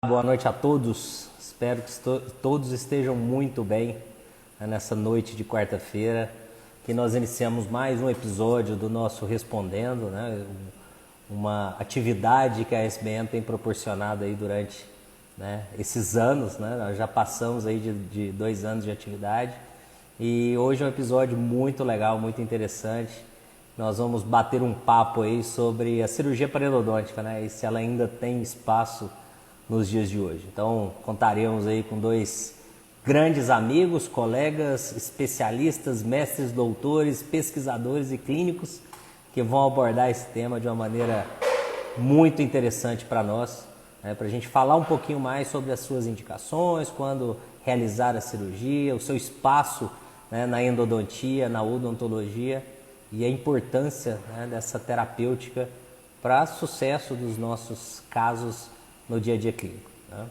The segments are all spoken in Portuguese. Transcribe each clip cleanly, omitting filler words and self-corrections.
Boa noite a todos. Espero que todos estejam muito bem, né, nessa noite de quarta-feira, que nós iniciamos mais um episódio do nosso Respondendo, né, uma atividade que a SBN tem proporcionado aí durante, né, esses anos, né, nós já passamos aí de 2 anos de atividade e hoje é um episódio muito legal, muito interessante. Nós vamos bater um papo aí sobre a cirurgia periodontica, né, e se ela ainda tem espaço nos dias de hoje. Então, contaremos aí com dois grandes amigos, colegas, especialistas, mestres, doutores, pesquisadores e clínicos que vão abordar esse tema de uma maneira muito interessante para nós, né, para a gente falar um pouquinho mais sobre as suas indicações, quando realizar a cirurgia, o seu espaço, né, na endodontia, na odontologia e a importância, né, dessa terapêutica para sucesso dos nossos casos no dia a dia clínico, né?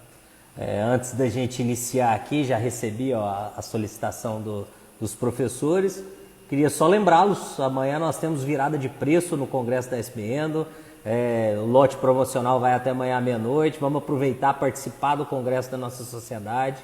Antes da gente iniciar aqui, já recebi a solicitação dos professores. Queria só lembrá-los, amanhã nós temos virada de preço no Congresso da SBN. O lote promocional vai até amanhã à meia-noite. Vamos aproveitar, participar do Congresso da nossa sociedade.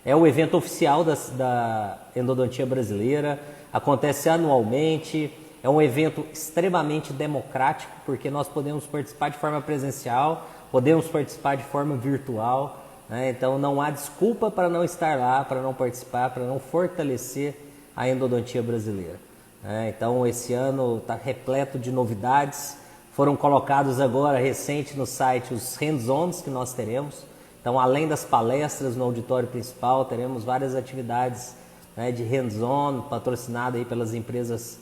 É o evento oficial da endodontia brasileira, acontece anualmente. É um evento extremamente democrático, porque nós podemos participar de forma presencial, podemos participar de forma virtual, né? Então não há desculpa para não estar lá, para não participar, para não fortalecer a endodontia brasileira, né? Então esse ano está repleto de novidades, foram colocados agora recente no site os hands-ons que nós teremos. Então, além das palestras no auditório principal, teremos várias atividades, né, de hands-on, patrocinado aí pelas empresas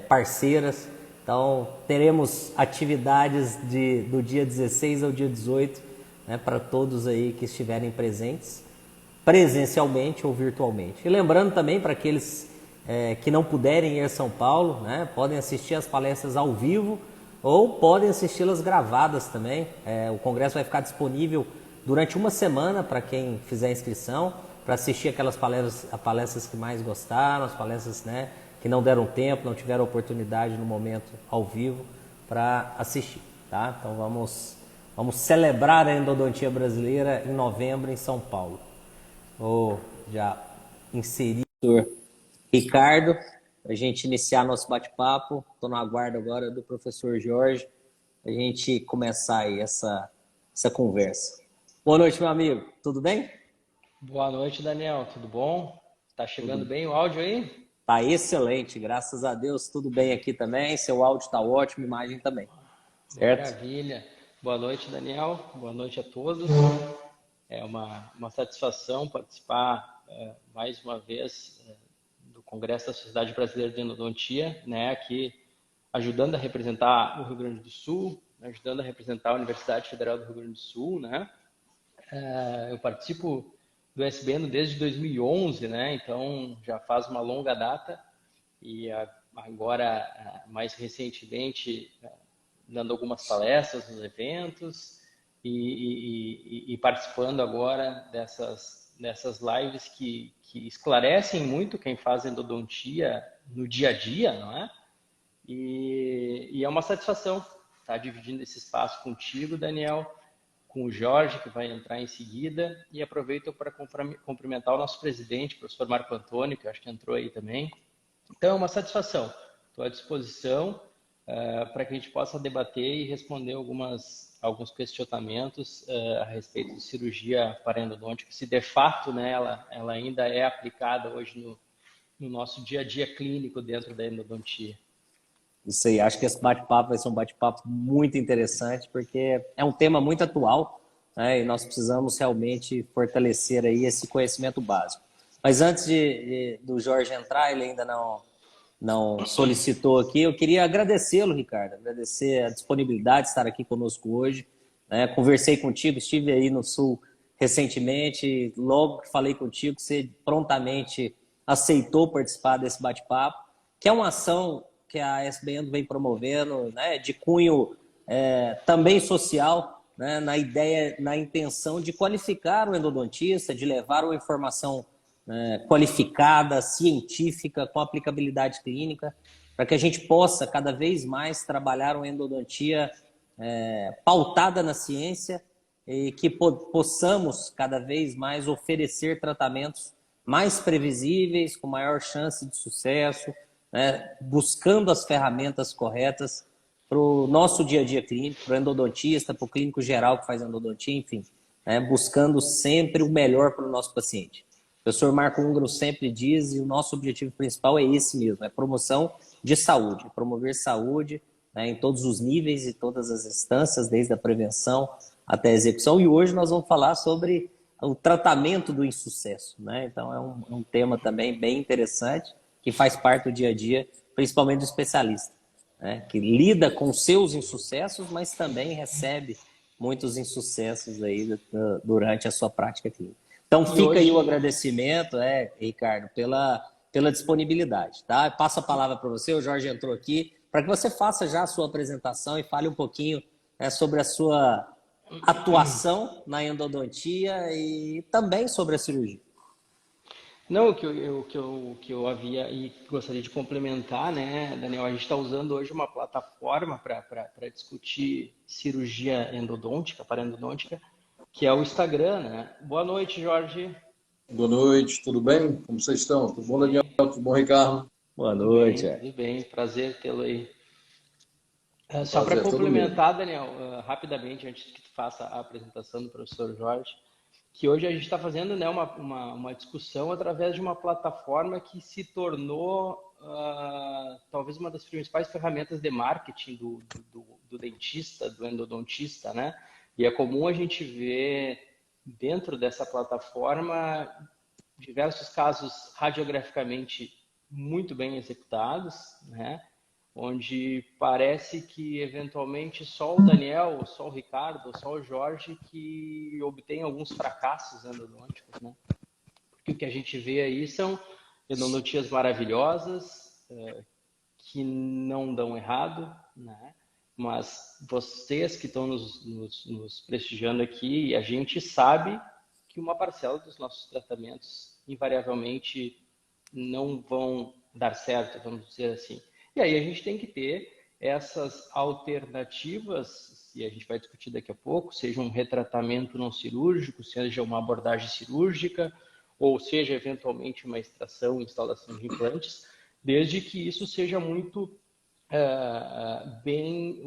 parceiras. Então, teremos atividades do dia 16 ao dia 18, né, para todos aí que estiverem presentes, presencialmente ou virtualmente. E lembrando também para aqueles que não puderem ir a São Paulo, né, podem assistir as palestras ao vivo ou podem assisti-las gravadas também. O congresso vai ficar disponível durante uma semana para quem fizer inscrição, para assistir aquelas palestras que mais gostaram, as palestras, né, que não deram tempo, não tiveram oportunidade no momento ao vivo para assistir, tá? Então vamos celebrar a endodontia brasileira em novembro em São Paulo. Vou já inserir o doutor Ricardo para a gente iniciar nosso bate-papo. Estou no aguardo agora do professor Jorge para a gente começar aí essa conversa. Boa noite, meu amigo. Tudo bem? Boa noite, Daniel. Tudo bom? Tá chegando Tudo. bem o áudio aí? Tá excelente, graças a Deus, tudo bem aqui também. Seu áudio está ótimo, imagem também, certo? Maravilha. Boa noite, Daniel. Boa noite a todos. É uma satisfação participar mais uma vez do Congresso da Sociedade Brasileira de Endodontia, né? Aqui ajudando a representar o Rio Grande do Sul, ajudando a representar a Universidade Federal do Rio Grande do Sul, né? Eu participo do SBN desde 2011, né? Então já faz uma longa data e agora, mais recentemente, dando algumas palestras nos eventos e participando agora dessas lives que esclarecem muito quem faz endodontia no dia a dia, não é? E é uma satisfação estar dividindo esse espaço contigo, Daniel, com o Jorge, que vai entrar em seguida, e aproveito para cumprimentar o nosso presidente, o professor Marco Antônio, que eu acho que entrou aí também. Então, é uma satisfação. Estou à disposição para que a gente possa debater e responder alguns questionamentos a respeito de cirurgia paraendodôntica, se de fato, né, ela ainda é aplicada hoje no nosso dia a dia clínico dentro da endodontia. Isso aí, acho que esse bate-papo vai ser um bate-papo muito interessante, porque é um tema muito atual, né, e nós precisamos realmente fortalecer aí esse conhecimento básico. Mas antes do Jorge entrar, ele ainda não solicitou aqui, eu queria agradecê-lo, Ricardo, agradecer a disponibilidade de estar aqui conosco hoje, né? Conversei contigo, estive aí no Sul recentemente, logo que falei contigo, você prontamente aceitou participar desse bate-papo, que é uma ação que a SBN vem promovendo, né, de cunho também social, né, na ideia, na intenção de qualificar o endodontista, de levar uma informação qualificada, científica, com aplicabilidade clínica, para que a gente possa cada vez mais trabalhar uma endodontia pautada na ciência e que possamos cada vez mais oferecer tratamentos mais previsíveis, com maior chance de sucesso, né? Buscando as ferramentas corretas para o nosso dia a dia clínico, para o endodontista, para o clínico geral que faz endodontia, enfim, né? Buscando sempre o melhor para o nosso paciente. O professor Marco Ungaro sempre diz, e o nosso objetivo principal é esse mesmo, é promoção de saúde, promover saúde, né, em todos os níveis e todas as instâncias, desde a prevenção até a execução. E hoje nós vamos falar sobre o tratamento do insucesso, né? Então é um tema também bem interessante, que faz parte do dia a dia, principalmente do especialista, né, que lida com seus insucessos, mas também recebe muitos insucessos aí durante a sua prática clínica. Então fica aí o agradecimento, Ricardo, pela disponibilidade, tá? Passo a palavra para você, o Jorge entrou aqui, para que você faça já a sua apresentação e fale um pouquinho, né, sobre a sua atuação na endodontia e também sobre a cirurgia. Não, o que eu havia e gostaria de complementar, né, Daniel, a gente está usando hoje uma plataforma para discutir cirurgia endodôntica, parendodôntica, que é o Instagram, né? Boa noite, Jorge. Boa noite, tudo bem? Como vocês estão? Tudo bom, Daniel? Tudo bom, Ricardo? Boa noite. Tudo bem, prazer tê-lo aí. Só para Prazer, todo meu. complementar, Daniel, rapidamente, antes que tu faça a apresentação do professor Jorge, que hoje a gente está fazendo, né, uma discussão através de uma plataforma que se tornou talvez uma das principais ferramentas de marketing do dentista, do endodontista, né? E é comum a gente ver dentro dessa plataforma diversos casos radiograficamente muito bem executados, né? Onde parece que eventualmente só o Daniel, só o Ricardo, só o Jorge que obtém alguns fracassos endodônticos, né? Porque o que a gente vê aí são endodontias maravilhosas, que não dão errado, né? Mas vocês que estão nos prestigiando aqui, a gente sabe que uma parcela dos nossos tratamentos invariavelmente não vão dar certo, vamos dizer assim. E aí a gente tem que ter essas alternativas, e a gente vai discutir daqui a pouco, seja um retratamento não cirúrgico, seja uma abordagem cirúrgica, ou seja, eventualmente, uma extração, instalação de implantes, desde que isso seja muito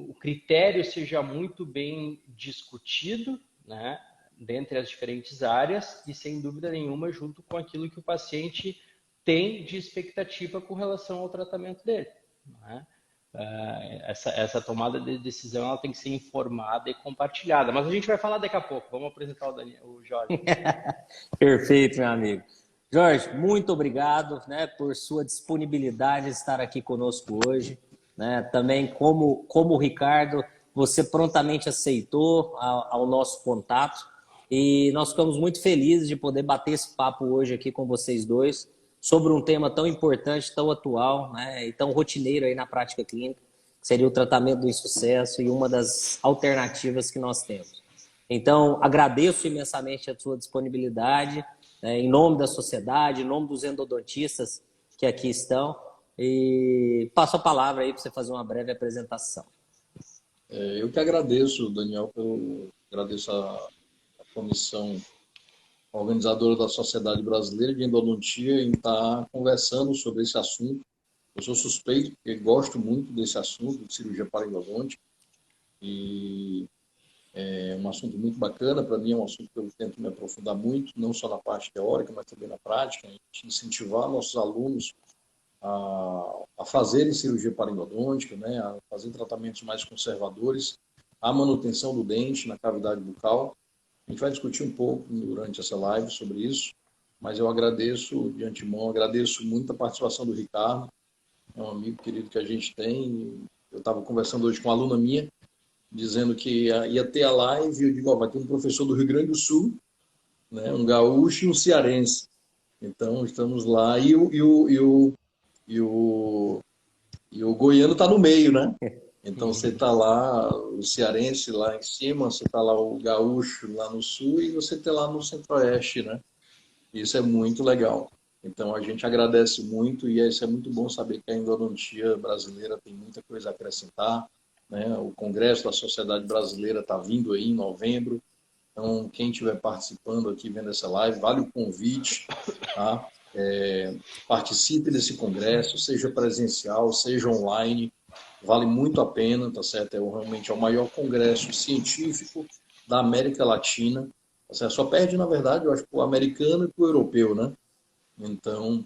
o critério seja muito bem discutido, né, dentre as diferentes áreas e, sem dúvida nenhuma, junto com aquilo que o paciente tem de expectativa com relação ao tratamento dele, né? Essa tomada de decisão ela tem que ser informada e compartilhada. Mas a gente vai falar daqui a pouco. Vamos apresentar o Jorge. Perfeito, meu amigo. Jorge, muito obrigado, né, por sua disponibilidade de estar aqui conosco hoje, né? Também, como o Ricardo, você prontamente aceitou ao nosso contato e nós ficamos muito felizes de poder bater esse papo hoje aqui com vocês dois sobre um tema tão importante, tão atual, né, e tão rotineiro aí na prática clínica, que seria o tratamento do insucesso e uma das alternativas que nós temos. Então, agradeço imensamente a sua disponibilidade, em nome da sociedade, em nome dos endodontistas que aqui estão, e passo a palavra aí para você fazer uma breve apresentação. Eu que agradeço, Daniel, agradeço a comissão organizadora da Sociedade Brasileira de Endodontia em estar conversando sobre esse assunto. Eu sou suspeito, porque gosto muito desse assunto, de cirurgia parendodôntica, e é um assunto muito bacana. Para mim é um assunto que eu tento me aprofundar muito, não só na parte teórica, mas também na prática, a gente incentivar nossos alunos a fazerem cirurgia parendodôntica, né, a fazer tratamentos mais conservadores, a manutenção do dente na cavidade bucal. A gente vai discutir um pouco durante essa live sobre isso, mas eu agradeço de antemão, agradeço muito a participação do Ricardo, é um amigo querido que a gente tem. Eu estava conversando hoje com uma aluna minha, dizendo que ia ter a live, e eu digo, vai ter um professor do Rio Grande do Sul, né, um gaúcho e um cearense. Então, estamos lá, e o goiano está no meio, né? Então, você está lá, o cearense lá em cima, você está lá o gaúcho lá no sul e você está lá no centro-oeste, né? Isso é muito legal. Então, a gente agradece muito e isso é muito bom saber que a endodontia brasileira tem muita coisa a acrescentar, né? O Congresso da Sociedade Brasileira está vindo aí em novembro Então, quem estiver participando aqui, vendo essa live, vale o convite, tá? Participe desse congresso, seja presencial, seja online, vale muito a pena, tá certo? Realmente é o maior congresso científico da América Latina, tá certo? Só perde, na verdade, eu acho, para o americano e para o europeu, né? Então,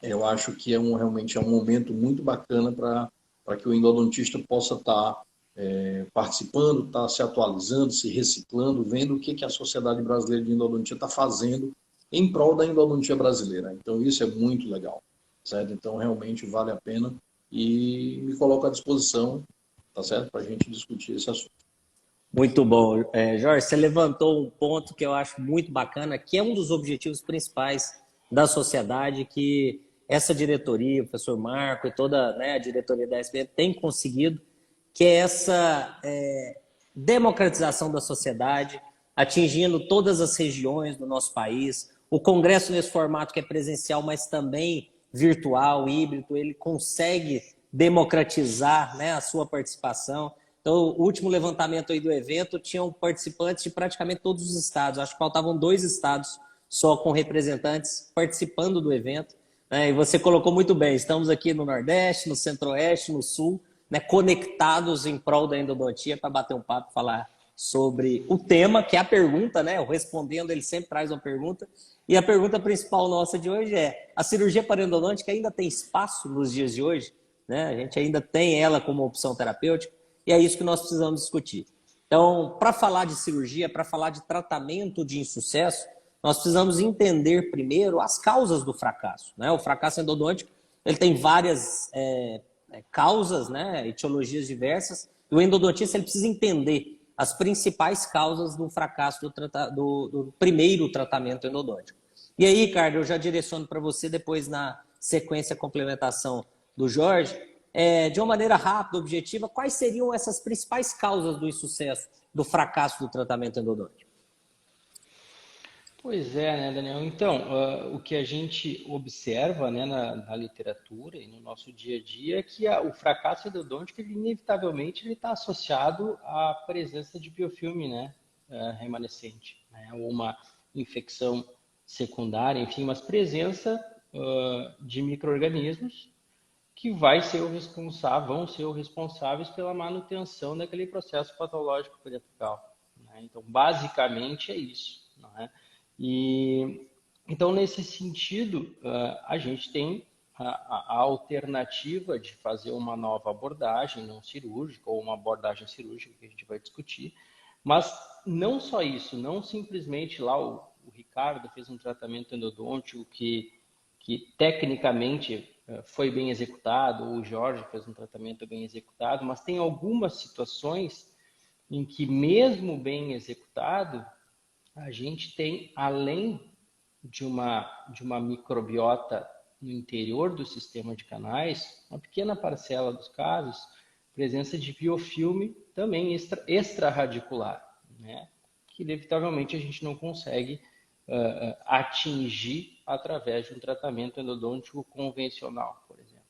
eu acho que realmente é um momento muito bacana para que o endodontista possa estar participando, estar se atualizando, se reciclando, vendo o que a Sociedade Brasileira de Endodontia está fazendo em prol da endodontia brasileira. Então, isso é muito legal, certo? Então, realmente vale a pena e me coloco à disposição, tá certo? Para a gente discutir esse assunto. Muito bom. Jorge, você levantou um ponto que eu acho muito bacana, que é um dos objetivos principais da sociedade, que essa diretoria, o professor Marco e toda, né, a diretoria da SBM tem conseguido, que é essa democratização da sociedade, atingindo todas as regiões do nosso país. O congresso nesse formato que é presencial, mas também virtual, híbrido, ele consegue democratizar, né, a sua participação. Então, o último levantamento aí do evento tinham participantes de praticamente todos os estados. Acho que faltavam 2 estados só com representantes participando do evento. Né? E você colocou muito bem, estamos aqui no Nordeste, no Centro-Oeste, no Sul, né, conectados em prol da endodontia para bater um papo, falar sobre o tema, que é a pergunta, né? O Respondendo, ele sempre traz uma pergunta. E a pergunta principal nossa de hoje é: a cirurgia parodontica ainda tem espaço nos dias de hoje? Né? A gente ainda tem ela como opção terapêutica? E é isso que nós precisamos discutir. Então, para falar de cirurgia, para falar de tratamento de insucesso, nós precisamos entender primeiro as causas do fracasso. Né? O fracasso endodôntico ele tem várias causas, né? Etiologias diversas. E o endodontista ele precisa entender as principais causas do fracasso do primeiro tratamento endodôntico. E aí, Ricardo, eu já direciono para você depois na sequência complementação do Jorge, de uma maneira rápida, objetiva, quais seriam essas principais causas do insucesso, do fracasso do tratamento endodôntico? Pois é, né, Daniel? Então, o que a gente observa, né, na literatura e no nosso dia a dia é que o fracasso endodôntico, ele, inevitavelmente, ele está associado à presença de biofilme, né, remanescente, né, ou uma infecção secundária, enfim, mas presença de micro-organismos que vão ser os responsáveis pela manutenção daquele processo patológico periapical. Né? Então, basicamente é isso. Né? E então, nesse sentido, a gente tem a alternativa de fazer uma nova abordagem não cirúrgica ou uma abordagem cirúrgica que a gente vai discutir, mas não só isso, não simplesmente lá o Ricardo fez um tratamento endodôntico que tecnicamente foi bem executado, ou o Jorge fez um tratamento bem executado, mas tem algumas situações em que, mesmo bem executado, a gente tem, além de uma microbiota no interior do sistema de canais, uma pequena parcela dos casos, presença de biofilme também extraradicular, né? Que inevitavelmente a gente não consegue atingir através de um tratamento endodôntico convencional, por exemplo.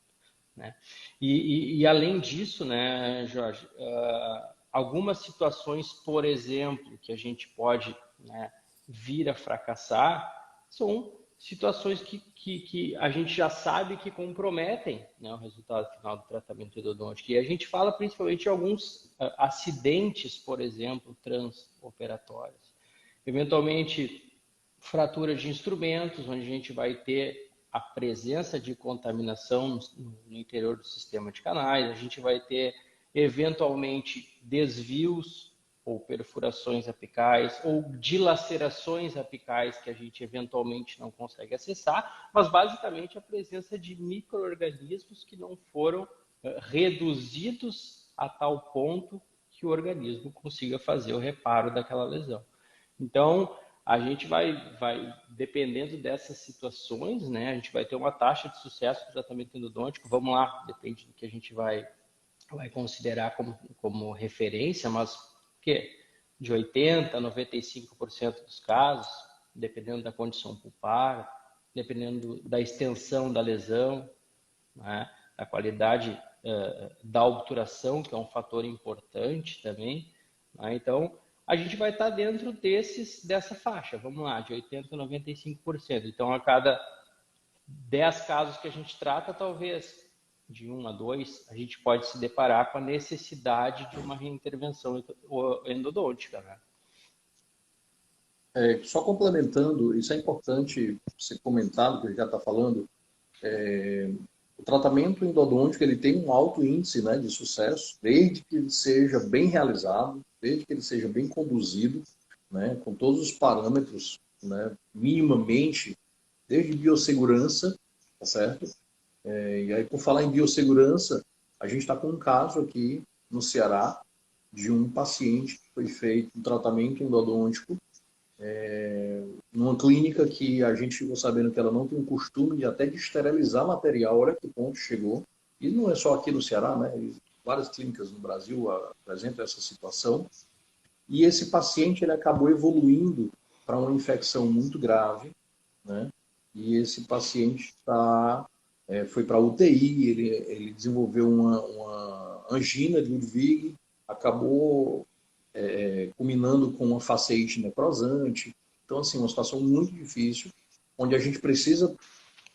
Né? E além disso, né, Jorge, algumas situações, por exemplo, que a gente pode, né, vir a fracassar, são situações que a gente já sabe que comprometem, né, o resultado final do tratamento endodôntico. E a gente fala principalmente de alguns acidentes, por exemplo, transoperatórios. Eventualmente, fratura de instrumentos, onde a gente vai ter a presença de contaminação no interior do sistema de canais, a gente vai ter eventualmente desvios ou perfurações apicais ou dilacerações apicais que a gente eventualmente não consegue acessar, mas basicamente a presença de micro-organismos que não foram reduzidos a tal ponto que o organismo consiga fazer o reparo daquela lesão. Então, a gente vai dependendo dessas situações, né? A gente vai ter uma taxa de sucesso do tratamento endodôntico. Vamos lá, depende do que a gente vai considerar como referência, mas que de 80% a 95% dos casos, dependendo da condição pulpar, dependendo da extensão da lesão, né? Da qualidade da obturação, que é um fator importante também. Né? Então, a gente vai estar dentro dessa faixa, vamos lá, de 80% a 95%. Então, a cada 10 casos que a gente trata, talvez de 1 a 2, a gente pode se deparar com a necessidade de uma reintervenção endodôntica, né? Só complementando, isso é importante ser comentado, que a gente já está falando, o tratamento endodôntico ele tem um alto índice, né, de sucesso, desde que ele seja bem realizado, desde que ele seja bem conduzido, né, com todos os parâmetros, né, minimamente, desde biossegurança, tá certo? E aí, por falar em biossegurança, a gente está com um caso aqui no Ceará de um paciente que foi feito um tratamento endodôntico numa clínica que a gente ficou sabendo que ela não tem o costume de até de esterilizar material, olha que ponto chegou. E não é só aqui no Ceará, né? Várias clínicas no Brasil apresentam essa situação. E esse paciente ele acabou evoluindo para uma infecção muito grave, né? E esse paciente foi para a UTI, ele desenvolveu uma angina de Ludwig, acabou culminando com uma faceite necrosante. Então, assim, uma situação muito difícil, onde a gente precisa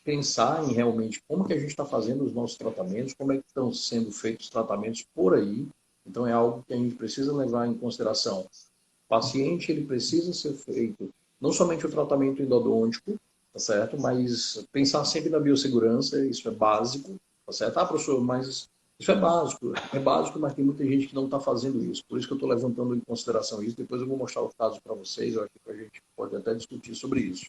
pensar em realmente como que a gente está fazendo os nossos tratamentos, como é que estão sendo feitos os tratamentos por aí. Então, é algo que a gente precisa levar em consideração. O paciente, ele precisa ser feito não somente o tratamento endodôntico, tá certo? Mas pensar sempre na biossegurança, isso é básico, tá certo? Ah, professor, mas isso é básico, mas tem muita gente que não está fazendo isso. Por isso que eu estou levantando em consideração isso. Depois eu vou mostrar o caso para vocês, eu acho que a gente pode até discutir sobre isso.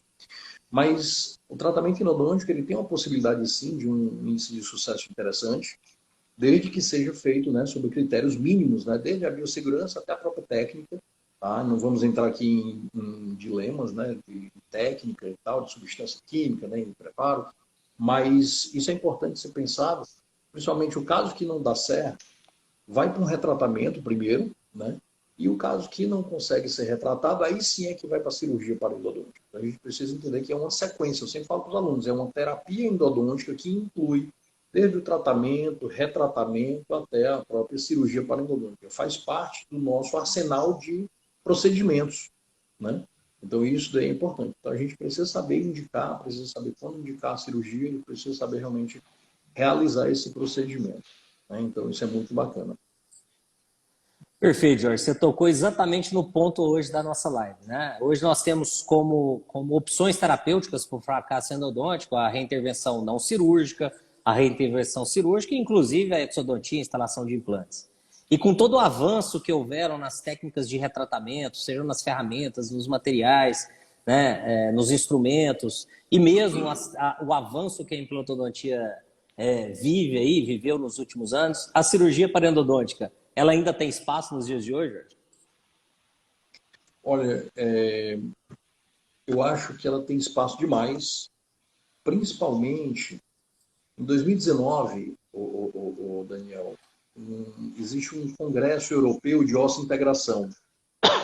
Mas o tratamento endodôntico ele tem uma possibilidade, sim, de um índice de sucesso interessante, desde que seja feito, né, sob critérios mínimos, né, desde a biossegurança até a própria técnica. Tá? Não vamos entrar aqui em dilemas, né, de técnica e tal, de substância química, né, de preparo, mas isso é importante ser pensado, principalmente o caso que não dá certo, vai para um retratamento primeiro, né? E o caso que não consegue ser retratado, aí sim é que vai para a cirurgia parodontológica. A gente precisa entender que é uma sequência, eu sempre falo para os alunos, é uma terapia endodôntica que inclui desde o tratamento, retratamento, até a própria cirurgia parodontológica. Faz parte do nosso arsenal de procedimentos, né? Então isso daí é importante. Então a gente precisa saber indicar, precisa saber quando indicar a cirurgia, e precisa saber realmente realizar esse procedimento, né? Então isso é muito bacana. Perfeito, Jorge. Você tocou exatamente no ponto hoje da nossa live, né? Hoje nós temos como opções terapêuticas para o fracasso endodôntico a reintervenção não cirúrgica, a reintervenção cirúrgica, inclusive a exodontia, instalação de implantes. E com todo o avanço que houveram nas técnicas de retratamento, sejam nas ferramentas, nos materiais, né, nos instrumentos, e mesmo o avanço que a implantodontia viveu nos últimos anos, a cirurgia parodontológica, ela ainda tem espaço nos dias de hoje, Jorge? Olha, eu acho que ela tem espaço demais, principalmente em 2019, Daniel, existe um congresso europeu de osso-integração.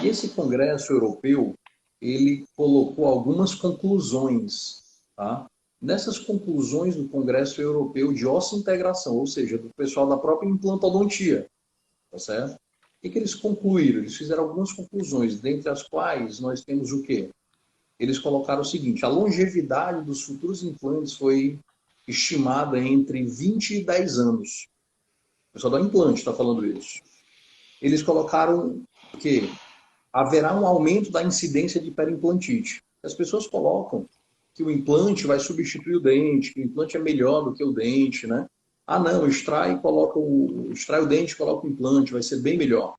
E esse congresso europeu, ele colocou algumas conclusões, tá? Nessas conclusões do congresso europeu de osso-integração, ou seja, do pessoal da própria implantodontia, tá certo? O que eles concluíram? Eles fizeram algumas conclusões, dentre as quais nós temos o quê? Eles colocaram o seguinte: a longevidade dos futuros implantes foi estimada entre 20 e 10 anos. O pessoal da implante está falando isso. Eles colocaram que haverá um aumento da incidência de perimplantite. As pessoas colocam que o implante vai substituir o dente, que o implante é melhor do que o dente, né? Ah, não, extrai o dente e coloca o implante, vai ser bem melhor.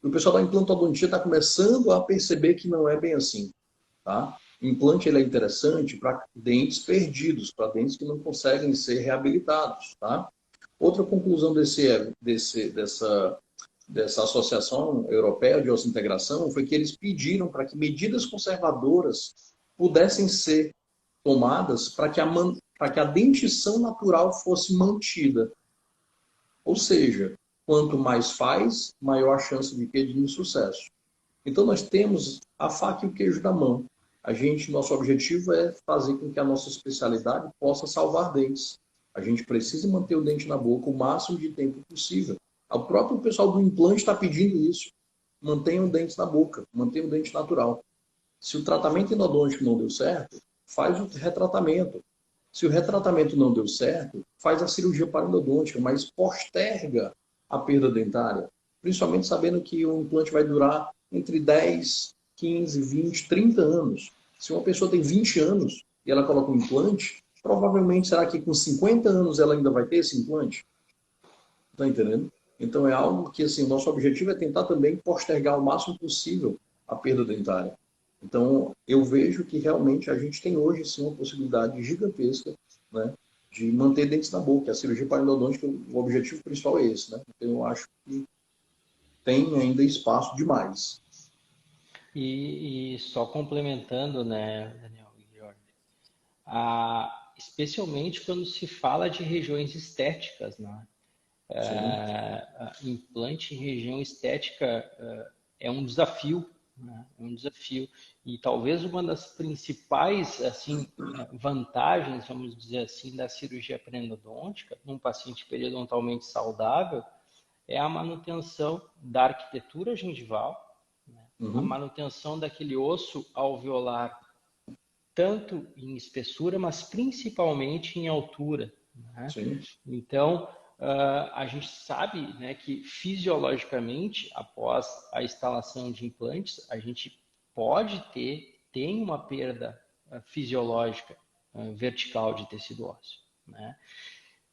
E o pessoal da implantodontia está começando a perceber que não é bem assim, tá? O implante ele é interessante para dentes perdidos, para dentes que não conseguem ser reabilitados, tá? Outra conclusão dessa Associação Europeia de Osso-Integração foi que eles pediram para que medidas conservadoras pudessem ser tomadas para que a dentição natural fosse mantida. Ou seja, quanto mais faz, maior a chance de insucesso. Então nós temos a faca e o queijo da mão. Nosso objetivo é fazer com que a nossa especialidade possa salvar dentes. A gente precisa manter o dente na boca o máximo de tempo possível. O próprio pessoal do implante está pedindo isso. mantenha o dente na boca, mantenha o dente natural. Se o tratamento endodôntico não deu certo, faz o retratamento. Se o retratamento não deu certo, faz a cirurgia parodontológica, mas posterga a perda dentária. Principalmente sabendo que o implante vai durar entre 10, 15, 20, 30 anos. Se uma pessoa tem 20 anos e ela coloca um implante, provavelmente será que com 50 anos ela ainda vai ter esse implante? Está entendendo? Então é algo que assim, nosso objetivo é tentar também postergar o máximo possível a perda dentária. Então, eu vejo que realmente a gente tem hoje sim uma possibilidade gigantesca, né, de manter dentes na boca. A cirurgia parodontológica, o objetivo principal é esse, né? Então, eu acho que tem ainda espaço demais. E só complementando, né, Daniel e Jorge, especialmente quando se fala de regiões estéticas, né? Sim, Implante em região estética é um desafio, né? É um desafio. E talvez uma das principais assim, vantagens, vamos dizer assim, da cirurgia periodontica num paciente periodontalmente saudável é a manutenção da arquitetura gengival, né? A uhum, manutenção daquele osso alveolar, tanto em espessura, mas principalmente em altura, né? sim, Então, a gente sabe, né, que fisiologicamente, após a instalação de implantes, a gente tem uma perda fisiológica vertical de tecido ósseo, né?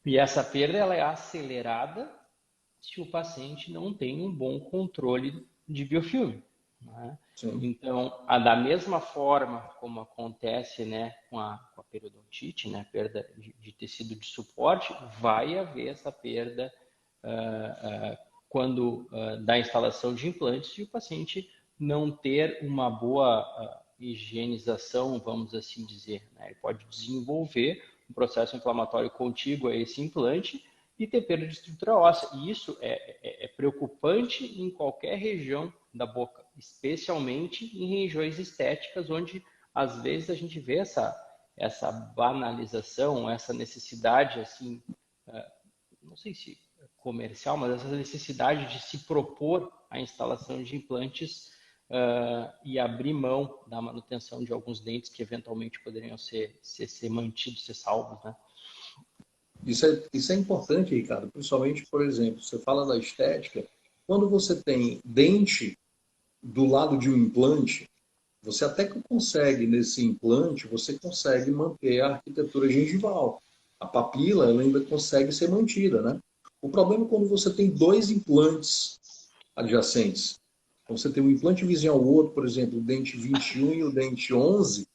E essa perda ela é acelerada se o paciente não tem um bom controle de biofilme, né? sim. Então, da mesma forma como acontece, né, com a periodontite, né, perda de tecido de suporte, vai haver essa perda quando da instalação de implantes e o paciente não ter uma boa higienização, vamos assim dizer, né? Ele pode desenvolver um processo inflamatório contíguo a esse implante e ter perda de estrutura óssea. E isso é preocupante em qualquer região da boca, especialmente em regiões estéticas, onde às vezes a gente vê essa banalização, essa necessidade, assim, não sei se comercial, mas essa necessidade de se propor a instalação de implantes e abrir mão da manutenção de alguns dentes que eventualmente poderiam ser mantidos, ser salvos, né? Isso é importante, Ricardo. Principalmente, por exemplo, você fala da estética. Quando você tem dente do lado de um implante, você até que consegue, nesse implante, você consegue manter a arquitetura gengival. A papila, ela ainda consegue ser mantida, né? O problema é quando você tem dois implantes adjacentes. Então, você tem um implante vizinho ao outro, por exemplo, o dente 21 e o dente 11,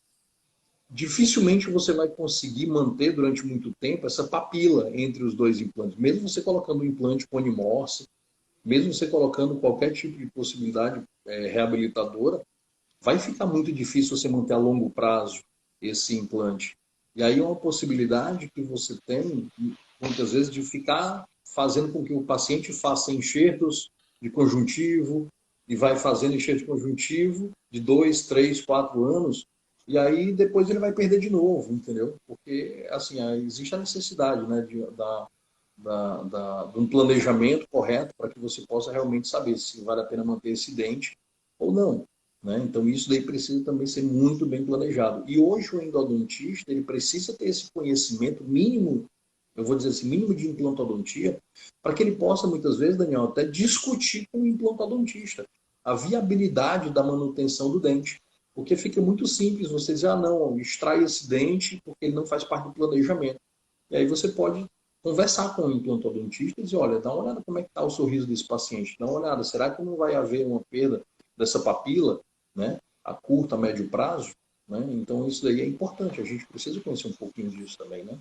dificilmente você vai conseguir manter durante muito tempo essa papila entre os dois implantes. Mesmo você colocando um implante ponimorse, mesmo você colocando qualquer tipo de possibilidade reabilitadora, vai ficar muito difícil você manter a longo prazo esse implante. E aí é uma possibilidade que você tem, muitas vezes, de ficar fazendo com que o paciente faça enxertos de conjuntivo, e vai fazendo enxerto de conjuntivo de 2, 3, 4 anos, e aí depois ele vai perder de novo, entendeu? Porque, assim, existe a necessidade, né, de um planejamento correto para que você possa realmente saber se vale a pena manter esse dente ou não, né? Então, isso daí precisa também ser muito bem planejado. E hoje o endodontista ele precisa ter esse conhecimento mínimo, eu vou dizer assim, mínimo de implantodontia, para que ele possa, muitas vezes, Daniel, até discutir com o implantodontista a viabilidade da manutenção do dente. Porque fica muito simples você dizer, não, extrai esse dente porque ele não faz parte do planejamento. E aí você pode conversar com o implantodontista e dizer, olha, dá uma olhada como é que está o sorriso desse paciente, dá uma olhada, será que não vai haver uma perda dessa papila, né, a curto, a médio prazo? Né? Então isso daí é importante, a gente precisa conhecer um pouquinho disso também, né?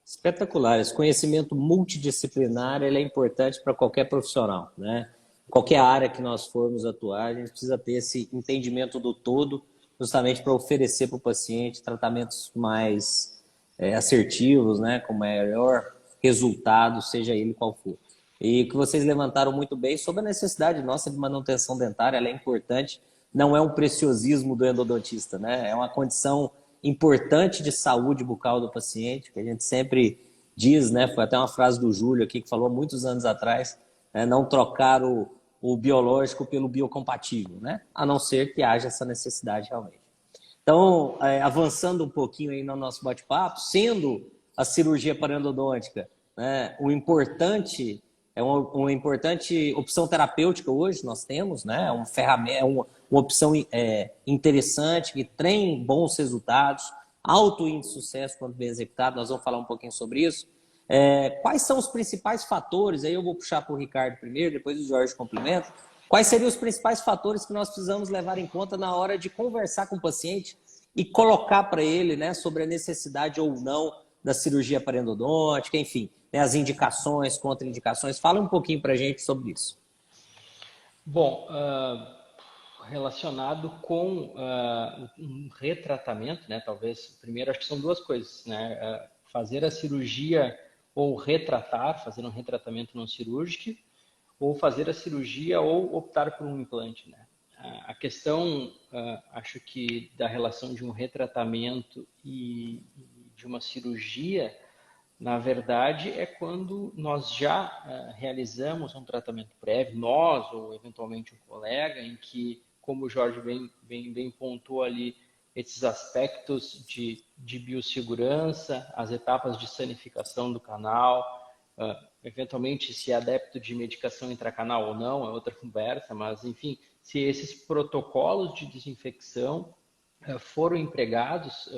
Espetacular. Esse conhecimento multidisciplinar ele é importante para qualquer profissional, né? Qualquer área que nós formos atuar, a gente precisa ter esse entendimento do todo, justamente para oferecer para o paciente tratamentos mais assertivos, né? Com maior resultado, seja ele qual for. E o que vocês levantaram muito bem sobre a necessidade nossa de manutenção dentária, ela é importante, não é um preciosismo do endodontista, né? É uma condição importante de saúde bucal do paciente, que a gente sempre diz, né? Foi até uma frase do Júlio aqui, que falou muitos anos atrás, né? Não trocar o biológico pelo biocompatível, né? A não ser que haja essa necessidade realmente. Então, avançando um pouquinho aí no nosso bate-papo, sendo a cirurgia paraendodôntica, né, uma importante opção terapêutica hoje nós temos, né? Uma ferramenta, uma opção interessante, que tem bons resultados, alto índice de sucesso quando bem executado. Nós vamos falar um pouquinho sobre isso. Quais são os principais fatores? Aí eu vou puxar para o Ricardo primeiro, depois o Jorge complementa. Quais seriam os principais fatores que nós precisamos levar em conta na hora de conversar com o paciente e colocar para ele, né, sobre a necessidade ou não da cirurgia paraendodôntica, enfim, né, as indicações, contraindicações? Fala um pouquinho para a gente sobre isso. Bom, relacionado com um retratamento, né, talvez, primeiro acho que são duas coisas, né, fazer a cirurgia ou fazer um retratamento não cirúrgico, ou fazer a cirurgia ou optar por um implante, né? A questão, acho que da relação de um retratamento e de uma cirurgia, na verdade, é quando nós já realizamos um tratamento prévio, nós ou eventualmente um colega, em que, como o Jorge bem pontuou ali, esses aspectos de biossegurança, as etapas de sanificação do canal, eventualmente se é adepto de medicação intracanal ou não, é outra conversa, mas enfim, se esses protocolos de desinfecção foram empregados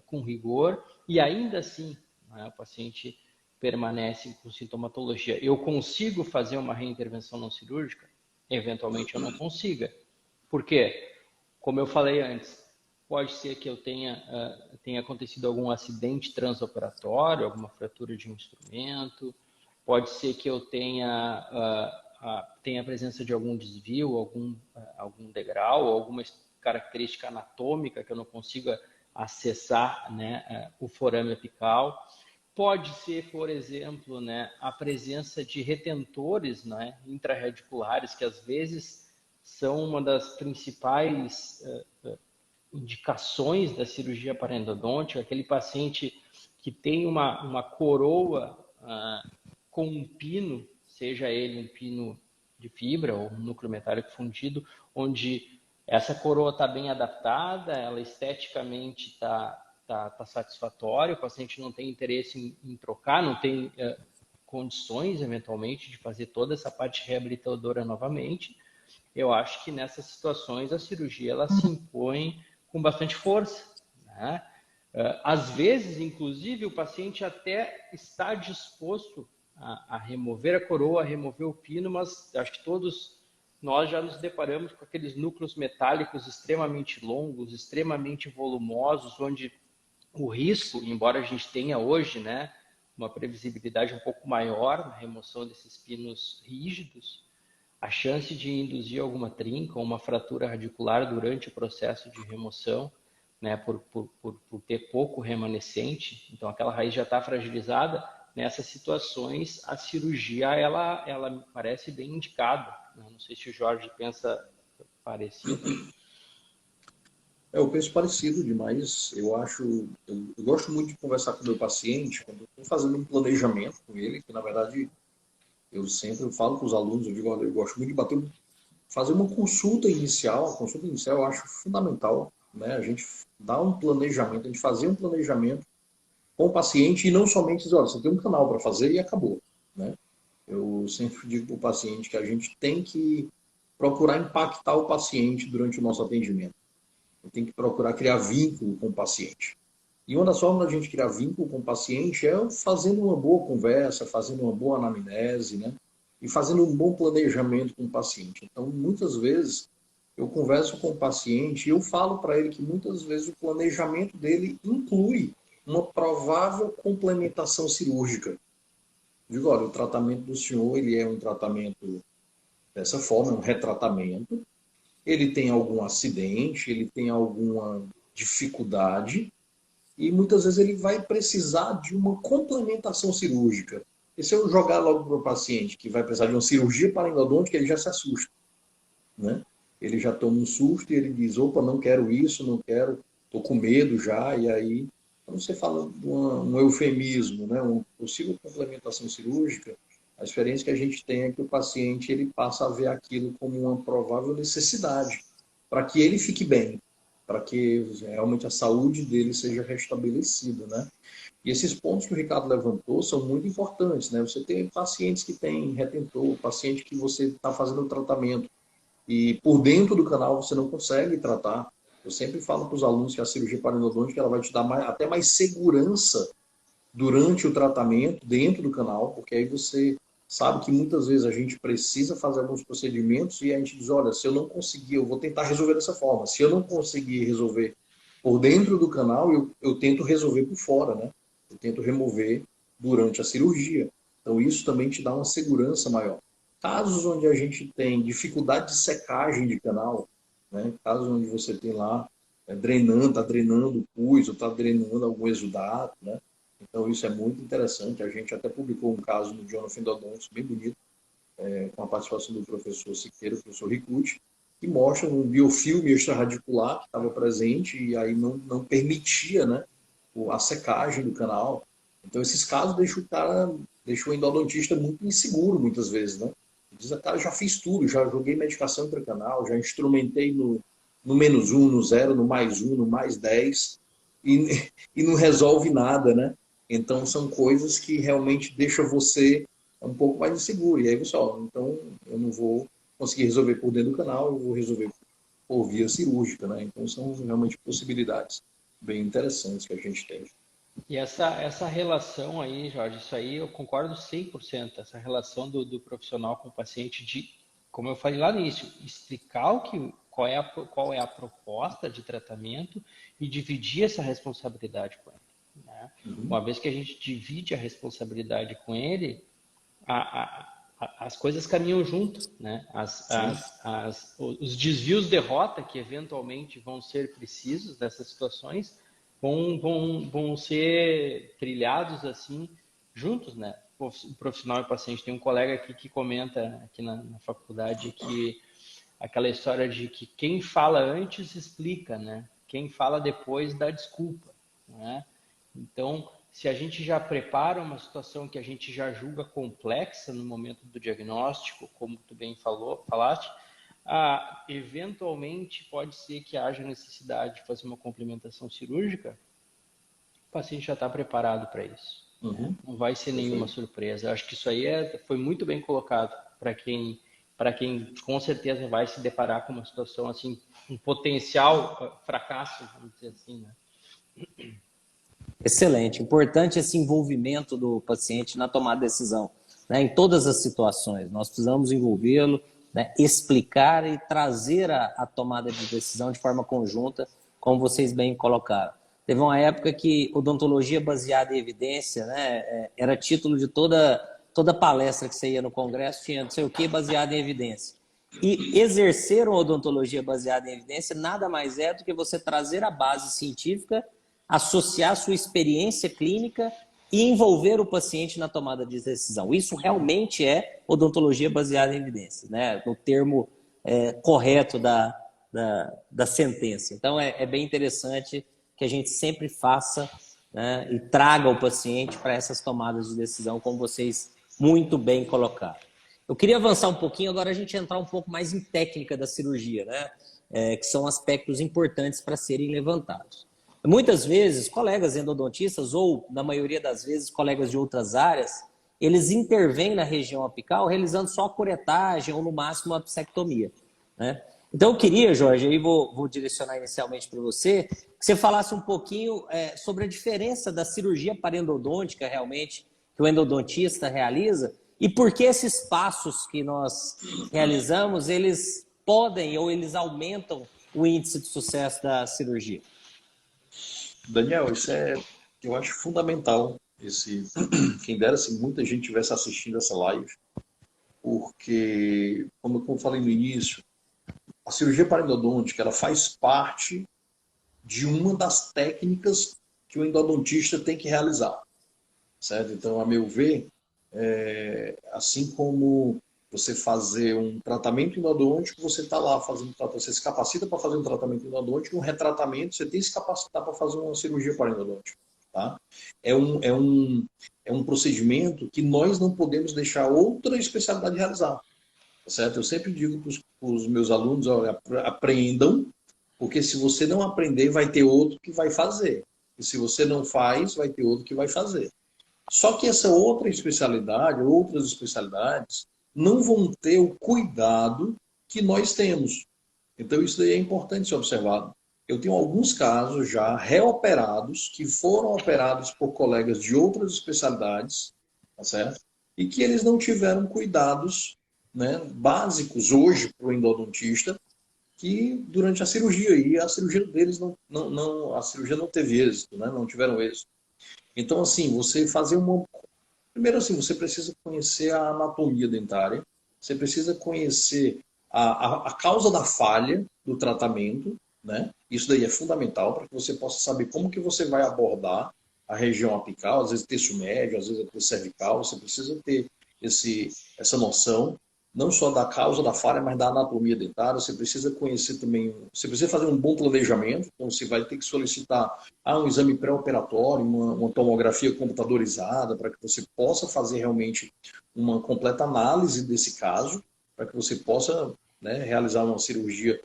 com rigor e ainda assim, né, o paciente permanece com sintomatologia. Eu consigo fazer uma reintervenção não cirúrgica? Eventualmente eu não consiga. Por quê? Como eu falei antes, pode ser que eu tenha acontecido algum acidente transoperatório, alguma fratura de um instrumento, pode ser que eu tenha a presença de algum desvio, algum degrau, alguma característica anatômica que eu não consiga acessar, né, o forame apical. Pode ser, por exemplo, né, a presença de retentores, né, intrarradiculares, que às vezes são uma das principais indicações da cirurgia paraendodôntica, aquele paciente que tem uma coroa com um pino, seja ele um pino de fibra ou um núcleo metálico fundido, onde essa coroa está bem adaptada, ela esteticamente está satisfatória, o paciente não tem interesse em trocar, não tem condições, eventualmente, de fazer toda essa parte reabilitadora novamente. Eu acho que nessas situações a cirurgia ela se impõe com bastante força, né? Às vezes, inclusive, o paciente até está disposto a remover a coroa, a remover o pino, mas acho que todos nós já nos deparamos com aqueles núcleos metálicos extremamente longos, extremamente volumosos, onde o risco, embora a gente tenha hoje, né, uma previsibilidade um pouco maior na remoção desses pinos rígidos, a chance de induzir alguma trinca ou uma fratura radicular durante o processo de remoção, né, por ter pouco remanescente, então aquela raiz já está fragilizada. Nessas situações, a cirurgia ela me parece bem indicada, né? Não sei se o Jorge pensa parecido. Eu penso parecido demais. Eu gosto muito de conversar com o meu paciente quando eu estou fazendo um planejamento com ele, que na verdade eu sempre falo com os alunos, eu digo, olha, eu gosto muito de fazer uma consulta inicial. A consulta inicial eu acho fundamental, né? A gente dar um planejamento, a gente fazer um planejamento com o paciente e não somente dizer, olha, você tem um canal para fazer e acabou, né? Eu sempre digo para o paciente que a gente tem que procurar impactar o paciente durante o nosso atendimento. Tem que procurar criar vínculo com o paciente. E uma das formas da gente criar vínculo com o paciente é fazendo uma boa conversa, fazendo uma boa anamnese, né? E fazendo um bom planejamento com o paciente. Então, muitas vezes, eu converso com o paciente e eu falo para ele que muitas vezes o planejamento dele inclui uma provável complementação cirúrgica. Digo, olha, o tratamento do senhor ele é um tratamento dessa forma, é um retratamento. Ele tem algum acidente, ele tem alguma dificuldade e muitas vezes ele vai precisar de uma complementação cirúrgica. E se eu jogar logo para o paciente que vai precisar de uma cirurgia paraendodôntica, ele já se assusta, né? Ele já toma um susto e ele diz, opa, não quero isso, não quero, estou com medo já, e aí, quando você fala de um eufemismo, né, uma possível complementação cirúrgica, A experiência que a gente tem é que o paciente ele passa a ver aquilo como uma provável necessidade para que ele fique bem, para que realmente a saúde dele seja restabelecida, né? E esses pontos que o Ricardo levantou são muito importantes, né? Você tem pacientes que têm retentor, paciente que você está fazendo o tratamento e por dentro do canal você não consegue tratar. Eu sempre falo para os alunos que a cirurgia paranodôntica ela vai te dar até mais segurança durante o tratamento dentro do canal, porque aí você sabe que muitas vezes a gente precisa fazer alguns procedimentos e a gente diz, olha, se eu não conseguir, eu vou tentar resolver dessa forma. Se eu não conseguir resolver por dentro do canal, eu tento resolver por fora, né? Eu tento remover durante a cirurgia. Então isso também te dá uma segurança maior. Casos onde a gente tem dificuldade de secagem de canal, né? Casos onde você tem lá está drenando o pus ou está drenando algum exudato, né? Então, isso é muito interessante. A gente até publicou um caso no Journal of Endodontics, bem bonito, com a participação do professor Siqueira, o professor Ricucci, que mostra um biofilme extraradicular que estava presente e aí não permitia, né, a secagem do canal. Então, esses casos deixam o endodontista muito inseguro, muitas vezes, né? Diz, cara, já fiz tudo, já joguei medicação intracanal, já instrumentei no -1, no 0, no +1, no +10, e não resolve nada, né? Então, são coisas que realmente deixam você um pouco mais inseguro. E aí você, ó, então eu não vou conseguir resolver por dentro do canal, eu vou resolver por via cirúrgica, né? Então, são realmente possibilidades bem interessantes que a gente tem. E essa relação aí, Jorge, isso aí eu concordo 100%, essa relação do profissional com o paciente de, como eu falei lá no início, explicar qual é a proposta de tratamento e dividir essa responsabilidade com ele, né? Uma vez que a gente divide a responsabilidade com ele, as coisas caminham junto, né? Os desvios de rota que eventualmente vão ser precisos nessas situações vão ser trilhados assim juntos, né? O profissional e o paciente. Tem um colega aqui que comenta aqui na faculdade que aquela história de que quem fala antes explica, né? Quem fala depois dá desculpa, né? Então, se a gente já prepara uma situação que a gente já julga complexa no momento do diagnóstico, como tu bem falaste, eventualmente pode ser que haja necessidade de fazer uma complementação cirúrgica, o paciente já está preparado para isso. Né? Não vai ser nenhuma surpresa. Eu acho que isso aí foi muito bem colocado para quem com certeza vai se deparar com uma situação assim, um potencial fracasso, vamos dizer assim, né? Excelente. Importante esse envolvimento do paciente na tomada de decisão, né? Em todas as situações. Nós precisamos envolvê-lo, né? Explicar e trazer a tomada de decisão de forma conjunta, como vocês bem colocaram. Teve uma época que odontologia baseada em evidência, né? Era título de toda palestra que você ia no congresso, tinha não sei o que baseado em evidência. E exercer uma odontologia baseada em evidência nada mais é do que você trazer a base científica, associar sua experiência clínica e envolver o paciente na tomada de decisão. Isso realmente é odontologia baseada em evidência, né? No termo correto da sentença. Então, é bem interessante que a gente sempre faça, né, e traga o paciente para essas tomadas de decisão, como vocês muito bem colocaram. Eu queria avançar um pouquinho, agora a gente entrar um pouco mais em técnica da cirurgia, né? Que são aspectos importantes para serem levantados. Muitas vezes, colegas endodontistas, ou na maioria das vezes, colegas de outras áreas, eles intervêm na região apical realizando só a curetagem ou, no máximo, a apsectomia, né? Então, eu queria, Jorge, aí vou direcionar inicialmente para você, que você falasse um pouquinho sobre a diferença da cirurgia parendodôntica, realmente, que o endodontista realiza, e por que esses passos que nós realizamos, eles podem ou eles aumentam o índice de sucesso da cirurgia. Daniel, eu acho fundamental quem dera se muita gente tivesse assistindo essa live, porque, como eu falei no início, a cirurgia parendodôntica ela faz parte de uma das técnicas que o endodontista tem que realizar, certo? Então, a meu ver, assim como você fazer um tratamento endodôntico, você está lá fazendo, você se capacita para fazer um tratamento endodôntico, um retratamento, você tem que se capacitar para fazer uma cirurgia parendodôntica. tá? É um procedimento que nós não podemos deixar outra especialidade realizar, tá certo? Eu sempre digo para os meus alunos, olha, aprendam, porque se você não aprender, vai ter outro que vai fazer. E se você não faz, vai ter outro que vai fazer. Só que essa outra especialidade, outras especialidades, não vão ter o cuidado que nós temos. Então, isso daí é importante ser observado. Eu tenho alguns casos já reoperados, que foram operados por colegas de outras especialidades, tá certo? E que eles não tiveram cuidados, né, básicos hoje para o endodontista, que durante a cirurgia, e a cirurgia deles a cirurgia não teve êxito, né, não tiveram êxito. Então, assim, você fazer uma. Primeiro, assim, você precisa conhecer a anatomia dentária, você precisa conhecer a causa da falha do tratamento, né? Isso daí é fundamental para que você possa saber como que você vai abordar a região apical, às vezes terço médio, às vezes é terço cervical, você precisa ter essa noção não só da causa da falha, mas da anatomia dentária. Você precisa conhecer também, você precisa fazer um bom planejamento, então você vai ter que solicitar um exame pré-operatório, uma tomografia computadorizada, para que você possa fazer realmente uma completa análise desse caso, para que você possa, né, realizar uma cirurgia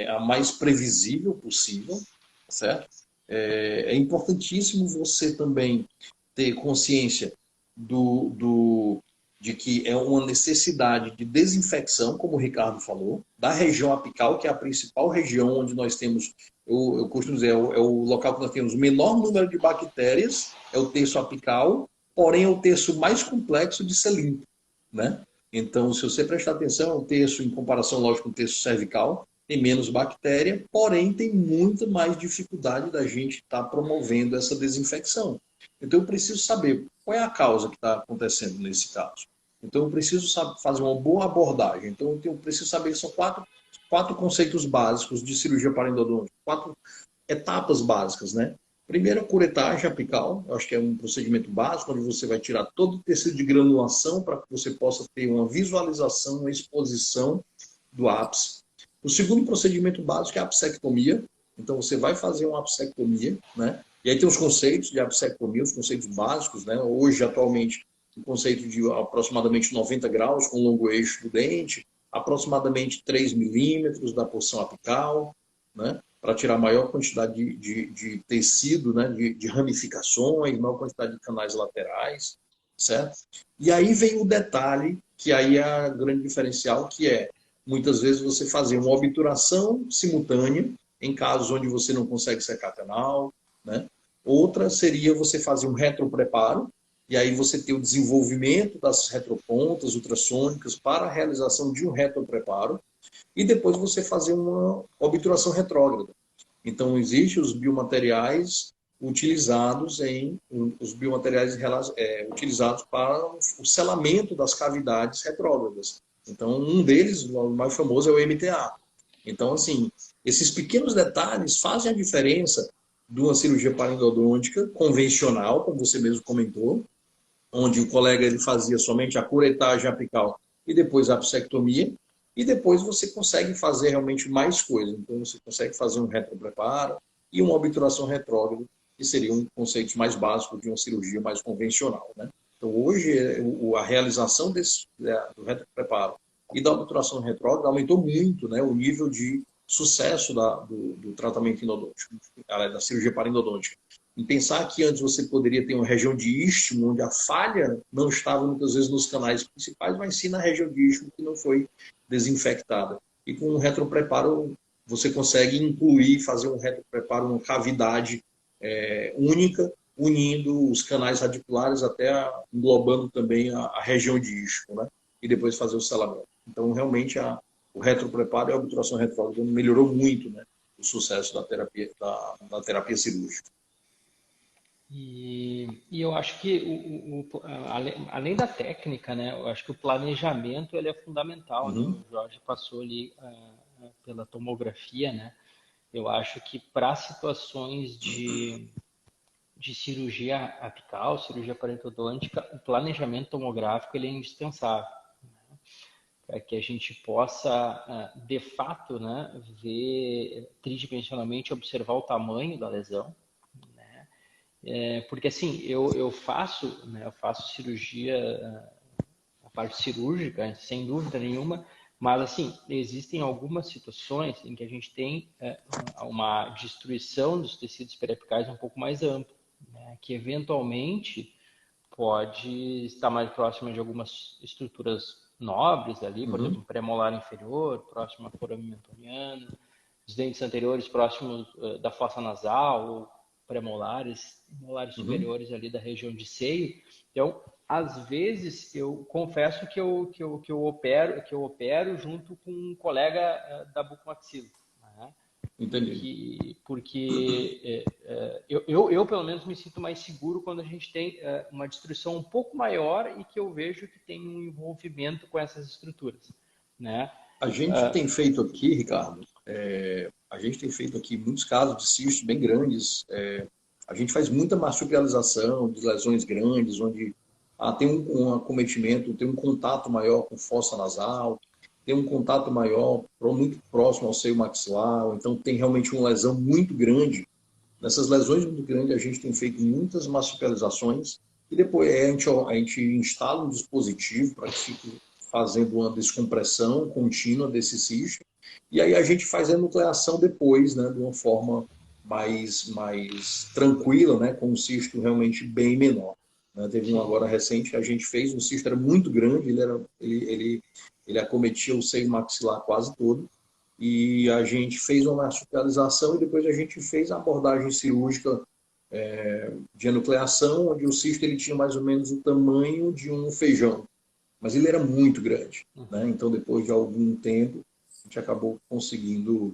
a mais previsível possível, certo? É importantíssimo você também ter consciência de que é uma necessidade de desinfecção, como o Ricardo falou, da região apical, que é a principal região onde nós temos, eu costumo dizer, é o local que nós temos o menor número de bactérias, é o terço apical, porém é o terço mais complexo de ser limpo, né? Então, se você prestar atenção, é um terço, em comparação, lógico, com o terço cervical, tem menos bactéria, porém tem muito mais dificuldade da gente estar promovendo essa desinfecção. Então, eu preciso saber qual é a causa que está acontecendo nesse caso. Então, eu preciso fazer uma boa abordagem. Então, eu preciso saber que são quatro conceitos básicos de cirurgia parodontológica, quatro etapas básicas, né? Primeiro, a curetagem apical, eu acho que é um procedimento básico, onde você vai tirar todo o tecido de granulação para que você possa ter uma visualização, uma exposição do ápice. O segundo procedimento básico é a apsectomia. Então, você vai fazer uma apsectomia, né? E aí tem os conceitos de apsectomia, os conceitos básicos, né? Hoje, atualmente, o conceito de aproximadamente 90 graus com longo eixo do dente, aproximadamente 3 milímetros da porção apical, né? Para tirar maior quantidade de tecido, né? De ramificações, maior quantidade de canais laterais, certo? E aí vem o detalhe, que aí é a grande diferencial, que é, muitas vezes, você fazer uma obturação simultânea, em casos onde você não consegue secar canal, né? Outra seria você fazer um retropreparo, e aí você ter o desenvolvimento das retropontas ultrassônicas para a realização de um retropreparo, e depois você fazer uma obturação retrógrada. Então, existem os biomateriais utilizados utilizados para o selamento das cavidades retrógradas. Então, um deles, o mais famoso, é o MTA. Então, assim, esses pequenos detalhes fazem a diferença de uma cirurgia parodontológica convencional, como você mesmo comentou, onde o colega ele fazia somente a curetagem apical e depois a apsectomia, e depois você consegue fazer realmente mais coisas. Então, você consegue fazer um retropreparo e uma obturação retrógrada, que seriam conceitos mais básicos de uma cirurgia mais convencional, né? Então, hoje, a realização do retropreparo e da obturação retrógrada aumentou muito, né, o nível de sucesso do tratamento endodôntico, da cirurgia parodontológica. Em pensar que antes você poderia ter uma região de istmo, onde a falha não estava muitas vezes nos canais principais, mas sim na região de istmo que não foi desinfectada. E com o retropreparo você consegue incluir, fazer um retropreparo, uma cavidade única, unindo os canais radiculares até englobando também a região de istmo, né? E depois fazer o selamento. Então, realmente, o retropreparo e a obturação retrógrada melhorou muito, né, o sucesso da terapia cirúrgica. E eu acho que, além da técnica, né, eu acho que o planejamento ele é fundamental, né? Uhum. O Jorge passou ali pela tomografia, né? Eu acho que para situações de cirurgia apical, cirurgia parodontológica, o planejamento tomográfico ele é indispensável, para que a gente possa, de fato, né, ver tridimensionalmente, observar o tamanho da lesão, né, Porque assim, eu faço, né, eu faço cirurgia, a parte cirúrgica, sem dúvida nenhuma, mas assim, existem algumas situações em que a gente tem uma destruição dos tecidos periapicais um pouco mais ampla, né, que eventualmente pode estar mais próxima de algumas estruturas nobres ali, por exemplo, premolar inferior, próximo à forame mentoniana, os dentes anteriores próximos da fossa nasal, ou premolares, molares superiores ali da região de seio. Então, às vezes, eu confesso que eu opero junto com um colega da bucomaxilo, né? Entendi. Porque eu, pelo menos, me sinto mais seguro quando a gente tem uma destruição um pouco maior e que eu vejo que tem um envolvimento com essas estruturas, né? A gente tem feito aqui, Ricardo, a gente tem feito aqui muitos casos de cistos bem grandes. A gente faz muita marsupialização de lesões grandes, onde tem um acometimento, tem um contato maior com fossa nasal, tem um contato maior, muito próximo ao seio maxilar, então tem realmente uma lesão muito grande. Nessas lesões muito grandes, a gente tem feito muitas marsupializações e depois a gente instala um dispositivo para que fique fazendo uma descompressão contínua desse cisto. E aí a gente faz a nucleação depois, né, de uma forma mais tranquila, né, com um cisto realmente bem menor. Né? Teve um agora recente, a gente fez, um cisto era muito grande, ele acometia o seio maxilar quase todo, e a gente fez uma marsupialização e depois a gente fez a abordagem cirúrgica de enucleação, onde o cisto ele tinha mais ou menos o tamanho de um feijão, mas ele era muito grande. Né? Então, depois de algum tempo, a gente acabou conseguindo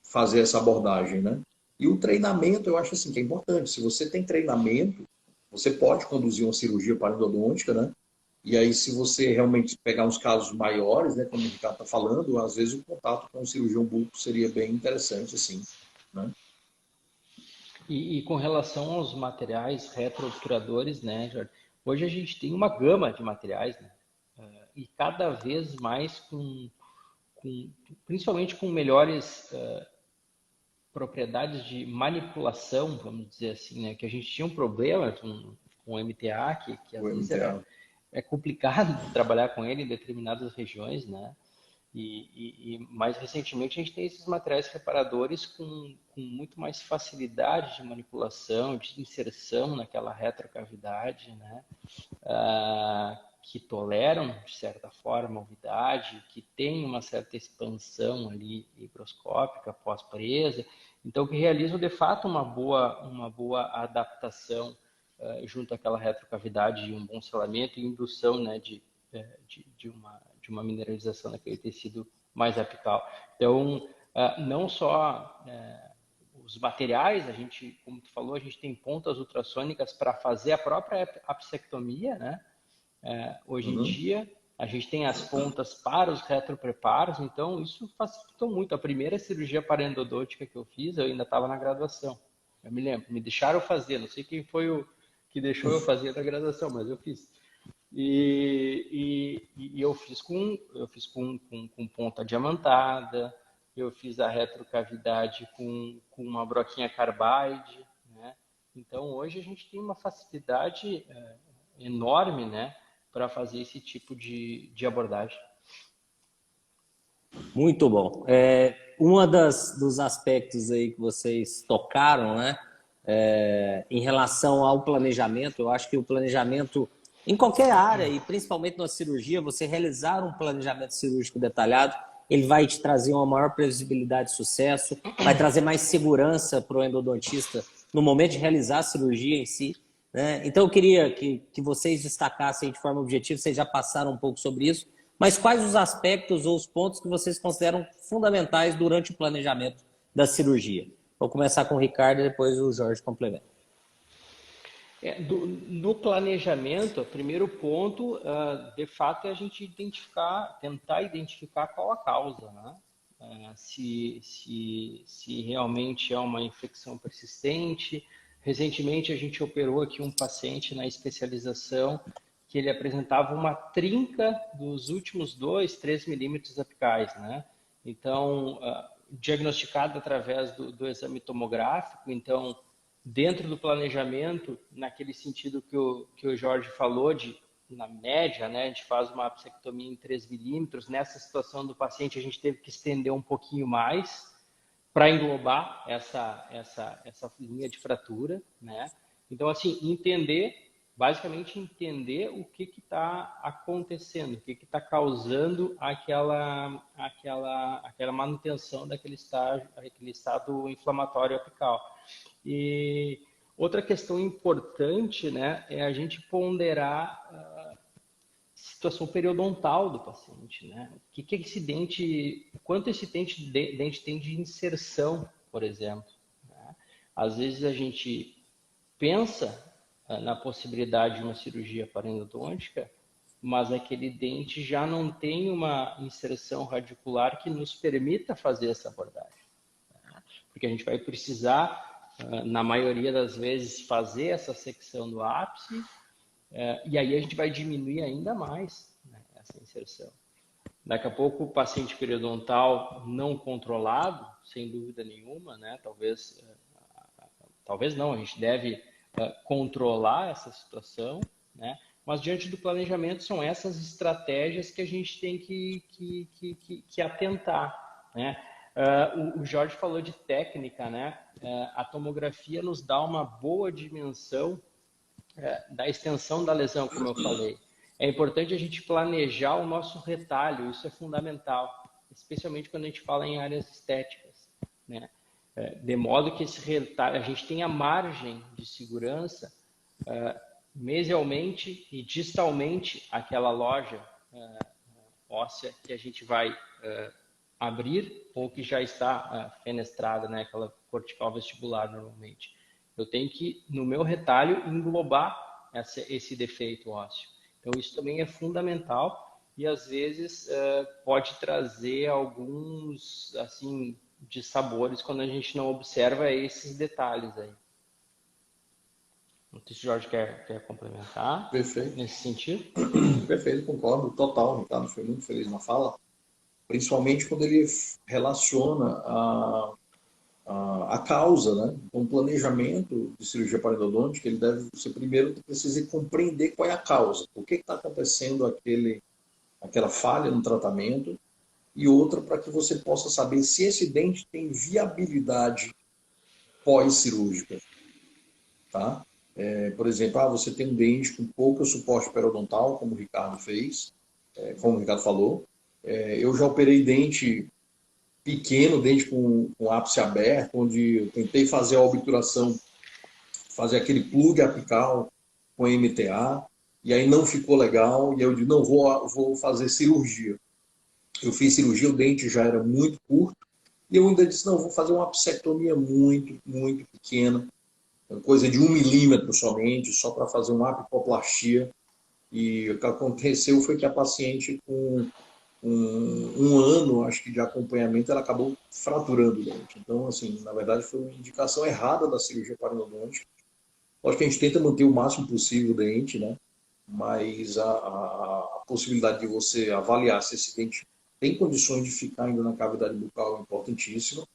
fazer essa abordagem. Né? E o treinamento, eu acho assim, que é importante. Se você tem treinamento, você pode conduzir uma cirurgia parodontológica, né? E aí, se você realmente pegar uns casos maiores, né, como o Ricardo está falando, às vezes o contato com o cirurgião buco seria bem interessante, assim, né? E com relação aos materiais retroobturadores, né, Jorge? Hoje a gente tem uma gama de materiais, né? E cada vez mais principalmente com melhores propriedades de manipulação, vamos dizer assim, né? Que a gente tinha um problema com o MTA, que O às vezes MTA. é complicado de trabalhar com ele em determinadas regiões, né? E mais recentemente a gente tem esses materiais reparadores com muito mais facilidade de manipulação, de inserção naquela retrocavidade, né? Que toleram, de certa forma, a umidade, que tem uma certa expansão ali higroscópica pós-presa, então que realizam de fato uma boa adaptação junto àquela retrocavidade e um bom selamento e indução, né, de uma mineralização daquele tecido mais apical. Então, não só os materiais, a gente, como tu falou, a gente tem pontas ultrassônicas para fazer a própria apsectomia, né? Hoje em dia, a gente tem as pontas para os retropreparos, então isso facilitou muito. A primeira cirurgia paraendodôntica que eu fiz, eu ainda estava na graduação. Eu me lembro, me deixaram fazer, não sei quem foi o que deixou eu fazer na graduação, mas eu fiz. E eu fiz com ponta diamantada, eu fiz a retrocavidade com uma broquinha carbide, né? Então, hoje a gente tem uma facilidade enorme, né, para fazer esse tipo de abordagem. Muito bom. Dos aspectos aí que vocês tocaram, né, em relação ao planejamento, eu acho que o planejamento em qualquer área, e principalmente na cirurgia, você realizar um planejamento cirúrgico detalhado, ele vai te trazer uma maior previsibilidade de sucesso, vai trazer mais segurança para o endodontista no momento de realizar a cirurgia em si. Né? Então, eu queria que vocês destacassem de forma objetiva, vocês já passaram um pouco sobre isso, mas quais os aspectos ou os pontos que vocês consideram fundamentais durante o planejamento da cirurgia? Vou começar com o Ricardo e depois o Jorge complementa. No planejamento, o primeiro ponto, de fato, é a gente tentar identificar qual a causa, né? Se realmente é uma infecção persistente. Recentemente, a gente operou aqui um paciente na especialização que ele apresentava uma trinca dos últimos 2, 3 milímetros apicais, né? Então, diagnosticado através do exame tomográfico, então, dentro do planejamento, naquele sentido que o Jorge falou, na média, né, a gente faz uma apsectomia em 3 milímetros. Nessa situação do paciente, a gente teve que estender um pouquinho mais para englobar essa linha de fratura, né? Então, assim, basicamente entender o que está acontecendo, o que está causando aquela manutenção daquele aquele estado inflamatório apical. E outra questão importante, né, é a gente ponderar a situação periodontal do paciente, né? Quanto esse dente tem de inserção, por exemplo, né? Às vezes a gente pensa na possibilidade de uma cirurgia parodontológica, mas aquele dente já não tem uma inserção radicular que nos permita fazer essa abordagem, né? Porque a gente vai precisar, na maioria das vezes, fazer essa secção do ápice, e aí a gente vai diminuir ainda mais, né, essa inserção. Daqui a pouco o paciente periodontal não controlado, sem dúvida nenhuma, né, talvez não, a gente deve controlar essa situação, né, mas diante do planejamento são essas estratégias que a gente tem que atentar, né. O Jorge falou de técnica, né, a tomografia nos dá uma boa dimensão da extensão da lesão, como eu falei. É importante a gente planejar o nosso retalho, isso é fundamental, especialmente quando a gente fala em áreas estéticas, né? De modo que esse retalho, a gente tenha margem de segurança mesialmente e distalmente aquela loja óssea que a gente vai abrir ou que já está fenestrada, né? Aquela cortical vestibular normalmente. Eu tenho que, no meu retalho, englobar esse defeito ósseo. Então, isso também é fundamental e, às vezes, pode trazer alguns, assim, dissabores quando a gente não observa esses detalhes aí. Não sei se o Jorge quer complementar. Perfeito. Nesse sentido. Perfeito, concordo. Total, Ricardo foi muito feliz na fala. Principalmente quando ele relaciona a causa, né? Então, o planejamento de cirurgia parodontítica, você primeiro precisa compreender qual é a causa, o que está acontecendo aquela falha no tratamento, e outra para que você possa saber se esse dente tem viabilidade pós-cirúrgica, tá? Por exemplo, você tem um dente com pouco suporte periodontal, como o Ricardo fez, como o Ricardo falou. Eu já operei dente pequeno, dente com ápice aberto, onde eu tentei fazer a obturação, fazer aquele plug apical com MTA, e aí não ficou legal, e eu disse, não, vou fazer cirurgia. Eu fiz cirurgia, o dente já era muito curto, e eu ainda disse, não, vou fazer uma apsectomia muito, muito pequena, coisa de 1 milímetro somente, só para fazer uma apicoplastia. E o que aconteceu foi que a paciente, com um ano, acho que, de acompanhamento, ela acabou fraturando o dente. Então, assim, na verdade, foi uma indicação errada da cirurgia parodontítica. Lógico que a gente tenta manter o máximo possível o dente, né? Mas a possibilidade de você avaliar se esse dente tem condições de ficar ainda na cavidade bucal é importantíssima.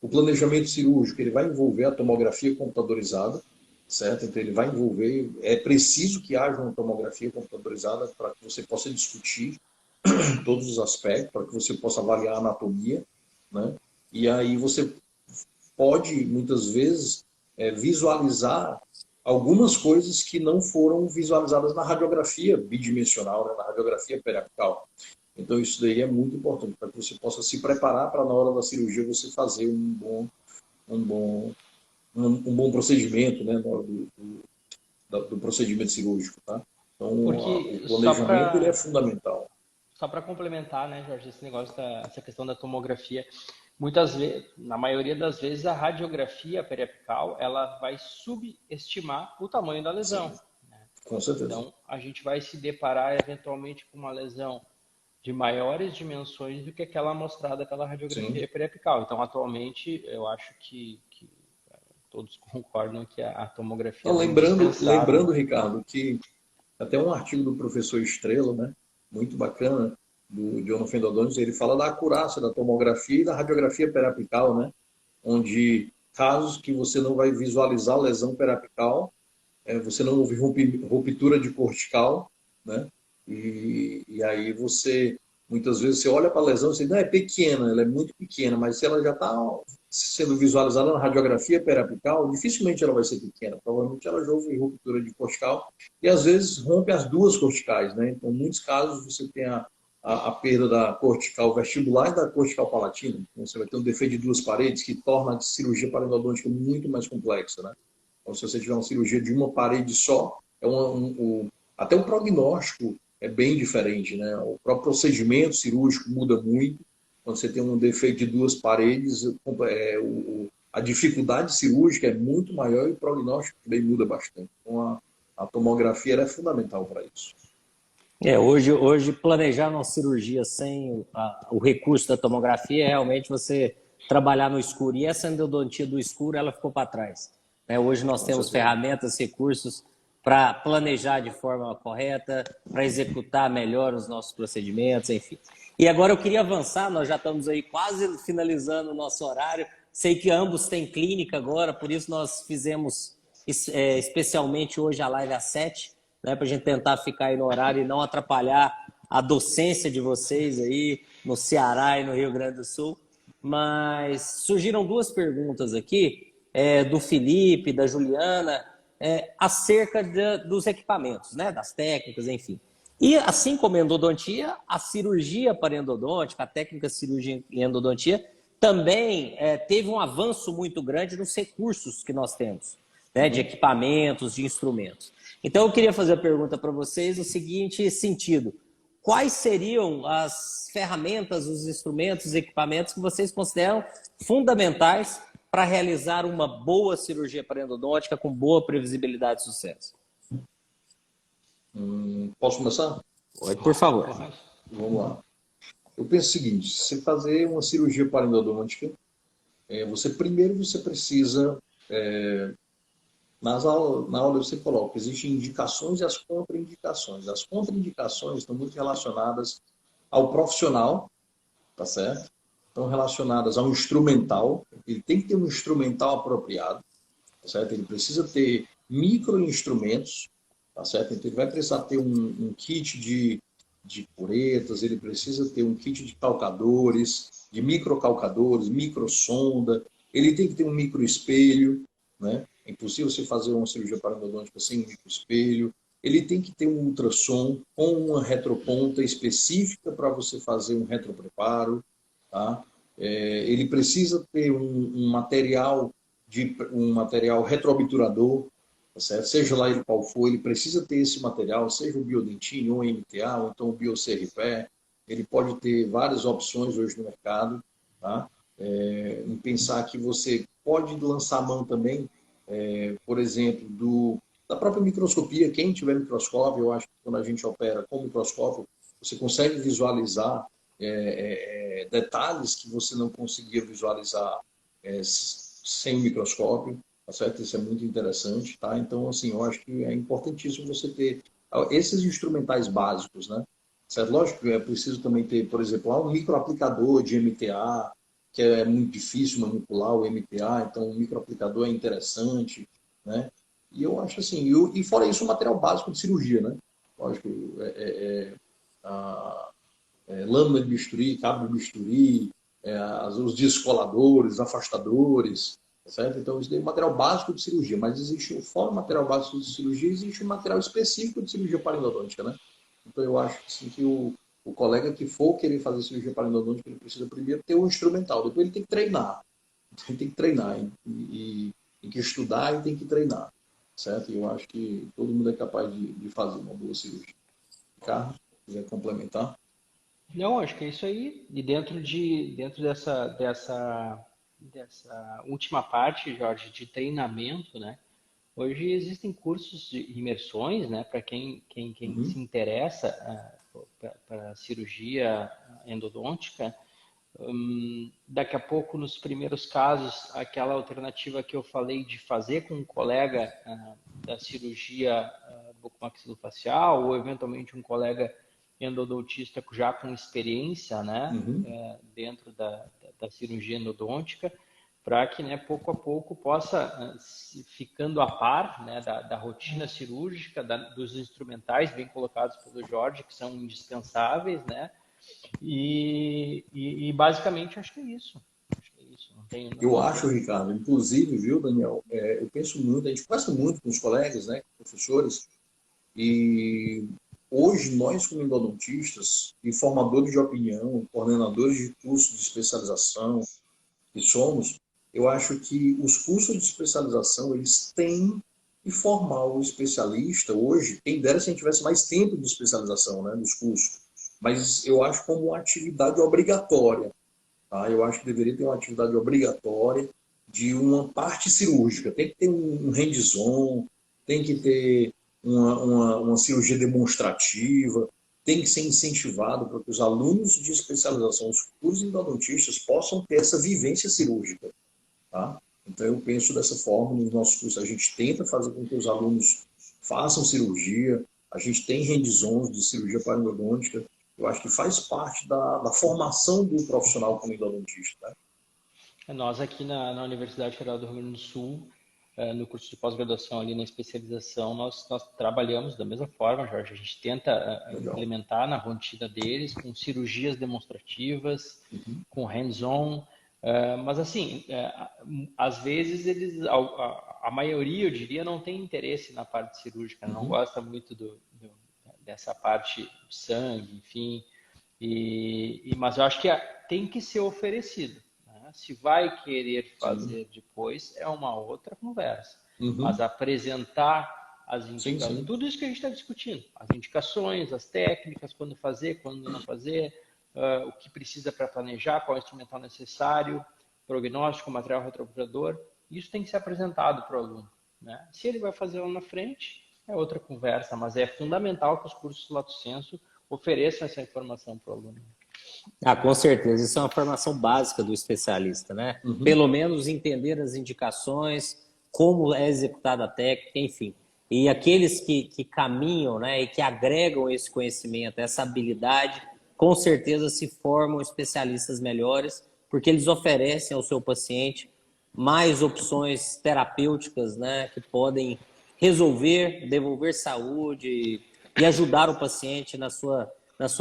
O planejamento cirúrgico, ele vai envolver a tomografia computadorizada, certo? Então, ele vai envolver, é preciso que haja uma tomografia computadorizada para que você possa discutir todos os aspectos, para que você possa avaliar a anatomia, né? E aí você pode, muitas vezes, visualizar algumas coisas que não foram visualizadas na radiografia bidimensional, né? Na radiografia periapical. Então, isso daí é muito importante, para que você possa se preparar para, na hora da cirurgia, você fazer um bom procedimento, né, do procedimento cirúrgico, tá? Então, o planejamento ele é fundamental. Só para complementar, né, Jorge, esse negócio essa questão da tomografia, muitas vezes, na maioria das vezes, a radiografia periapical, ela vai subestimar o tamanho da lesão. Sim, né? Com certeza. Então, a gente vai se deparar eventualmente com uma lesão de maiores dimensões do que aquela mostrada pela radiografia periapical. Então, atualmente, eu acho que todos concordam que a tomografia... Lembrando, Ricardo, que até um artigo do professor Estrela, né, muito bacana, do Jonathan Dodons, ele fala da acurácia da tomografia e da radiografia periapical, né, onde casos que você não vai visualizar lesão periapical, você não houve ruptura de cortical, né? E aí você, muitas vezes, você olha para a lesão e você diz, não, é pequena, ela é muito pequena, mas se ela já está sendo visualizada na radiografia periapical, dificilmente ela vai ser pequena, provavelmente ela já houve ruptura de cortical, e às vezes rompe as duas corticais, né? Então, em muitos casos, você tem a perda da cortical vestibular e da cortical palatina. Então, você vai ter um defeito de duas paredes que torna a cirurgia parodontológica muito mais complexa, né? Então, se você tiver uma cirurgia de uma parede só, até o prognóstico é bem diferente, né? O próprio procedimento cirúrgico muda muito. Quando você tem um defeito de duas paredes, a dificuldade cirúrgica é muito maior e o prognóstico também muda bastante. Então, a tomografia é fundamental para isso. Hoje planejar uma cirurgia sem o recurso da tomografia é realmente você trabalhar no escuro. E essa endodontia do escuro, ela ficou para trás. Hoje nós temos ferramentas, recursos para planejar de forma correta, para executar melhor os nossos procedimentos, enfim. E agora eu queria avançar, nós já estamos aí quase finalizando o nosso horário. Sei que ambos têm clínica agora, por isso nós fizemos especialmente hoje a live às 7, né, para a gente tentar ficar aí no horário e não atrapalhar a docência de vocês aí no Ceará e no Rio Grande do Sul. Mas surgiram duas perguntas aqui, do Felipe, da Juliana, acerca dos equipamentos, né, das técnicas, enfim. E assim como a endodontia, a cirurgia parendodôntica, a técnica de cirurgia em endodontia, também teve um avanço muito grande nos recursos que nós temos, né, de equipamentos, de instrumentos. Então, eu queria fazer a pergunta para vocês no seguinte sentido. Quais seriam as ferramentas, os instrumentos, os equipamentos que vocês consideram fundamentais para realizar uma boa cirurgia parendodôntica com boa previsibilidade de sucesso? Posso começar? Pode, por favor. Vamos lá. Eu penso o seguinte, se você fazer uma cirurgia parendodôntica, você precisa... na aula você coloca, existem indicações e as contraindicações. As contraindicações estão muito relacionadas ao profissional, tá certo? Estão relacionadas ao instrumental. Ele tem que ter um instrumental apropriado, tá certo? Ele precisa ter microinstrumentos, tá certo? Então ele vai precisar ter um kit de puretas, ele precisa ter um kit de calcadores, de microcalcadores, microsonda, ele tem que ter um microespelho, né? É impossível você fazer uma cirurgia parodontológica sem um microespelho. Ele tem que ter um ultrassom com uma retroponta específica para você fazer um retropreparo. Tá? Ele precisa ter um material retroobturador, tá certo? Seja lá ele qual for, ele precisa ter esse material, seja o Biodentine, ou o MTA, ou então o BioCRPé. Ele pode ter várias opções hoje no mercado. Tá? Em pensar que você pode lançar a mão também, por exemplo, da própria microscopia. Quem tiver microscópio, eu acho que quando a gente opera com microscópio, você consegue visualizar detalhes que você não conseguia visualizar sem o microscópio, tá certo? Isso é muito interessante, tá? Então, assim, eu acho que é importantíssimo você ter esses instrumentais básicos, né? Certo? Lógico que é preciso também ter, por exemplo, um microaplicador de MTA, que é muito difícil manipular o MTA, então o microaplicador é interessante, né? E eu acho assim, e fora isso, o material básico de cirurgia, né? Lógico, lâmina de bisturi, cabo de bisturi, os descoladores, afastadores, certo? Então, isso daí é um material básico de cirurgia, mas existe, fora o material básico de cirurgia, existe um material específico de cirurgia parendodôntica, né? Então, eu acho assim, que o colega que for querer fazer cirurgia parendodôntica, ele precisa primeiro ter um instrumental, depois ele tem que treinar. Ele tem que treinar, e tem que estudar e tem que treinar, certo? E eu acho que todo mundo é capaz de fazer uma boa cirurgia. Carlos, se quiser complementar? Não, acho que é isso aí. E dentro dessa última parte, Jorge, de treinamento, né? Hoje existem cursos de imersões, né? Para quem se interessa para cirurgia endodôntica. Daqui a pouco, nos primeiros casos, aquela alternativa que eu falei de fazer com um colega da cirurgia bucomaxilofacial ou eventualmente um colega endodontista já com experiência, né, dentro da cirurgia endodôntica, para que, né, pouco a pouco possa ficando a par, né, da rotina cirúrgica, dos instrumentais bem colocados pelo Jorge, que são indispensáveis, né? E basicamente acho que é isso. Não tem, Eu acho, Ricardo, inclusive, viu, Daniel, eu penso muito, a gente conversa muito com os colegas, né, com professores, e hoje nós, como endodontistas e formadores de opinião, coordenadores de cursos de especialização que somos, eu acho que os cursos de especialização, eles têm que formar o especialista hoje, quem dera se a gente tivesse mais tempo de especialização, né, dos cursos, mas eu acho como uma atividade obrigatória. Tá? Eu acho que deveria ter uma atividade obrigatória de uma parte cirúrgica. Tem que ter um hands-on, tem que ter uma cirurgia demonstrativa, tem que ser incentivado para que os alunos de especialização, os futuros endodontistas, possam ter essa vivência cirúrgica. Tá? Então, eu penso dessa forma nos nossos cursos. A gente tenta fazer com que os alunos façam cirurgia, a gente tem hands-ons de cirurgia parodontológica. Eu acho que faz parte da formação do profissional como endodontista. Né? Nós aqui na Universidade Federal do Rio Grande do Sul, no curso de pós-graduação ali na especialização, nós trabalhamos da mesma forma, Jorge. A gente tenta implementar na rotina deles com cirurgias demonstrativas, com hands-on, mas assim, às vezes a maioria, eu diria, não tem interesse na parte cirúrgica, não gosta muito dessa parte do sangue, enfim, mas eu acho que tem que ser oferecido. Né? Se vai querer fazer depois, é uma outra conversa. Mas apresentar as indicações, tudo isso que a gente está discutindo, as indicações, as técnicas, quando fazer, quando não fazer, o que precisa para planejar, qual é o instrumental necessário, prognóstico, material retrovirador, isso tem que ser apresentado para o aluno. Né? Se ele vai fazer lá na frente, é outra conversa, mas é fundamental que os cursos Lato Sensu ofereçam essa informação para o aluno. Com certeza, isso é uma formação básica do especialista, né? Pelo menos entender as indicações, como é executada a técnica, enfim. E aqueles que caminham, né, e que agregam esse conhecimento, essa habilidade, com certeza se formam especialistas melhores, porque eles oferecem ao seu paciente mais opções terapêuticas, né, que podem resolver, devolver saúde e ajudar o paciente na sua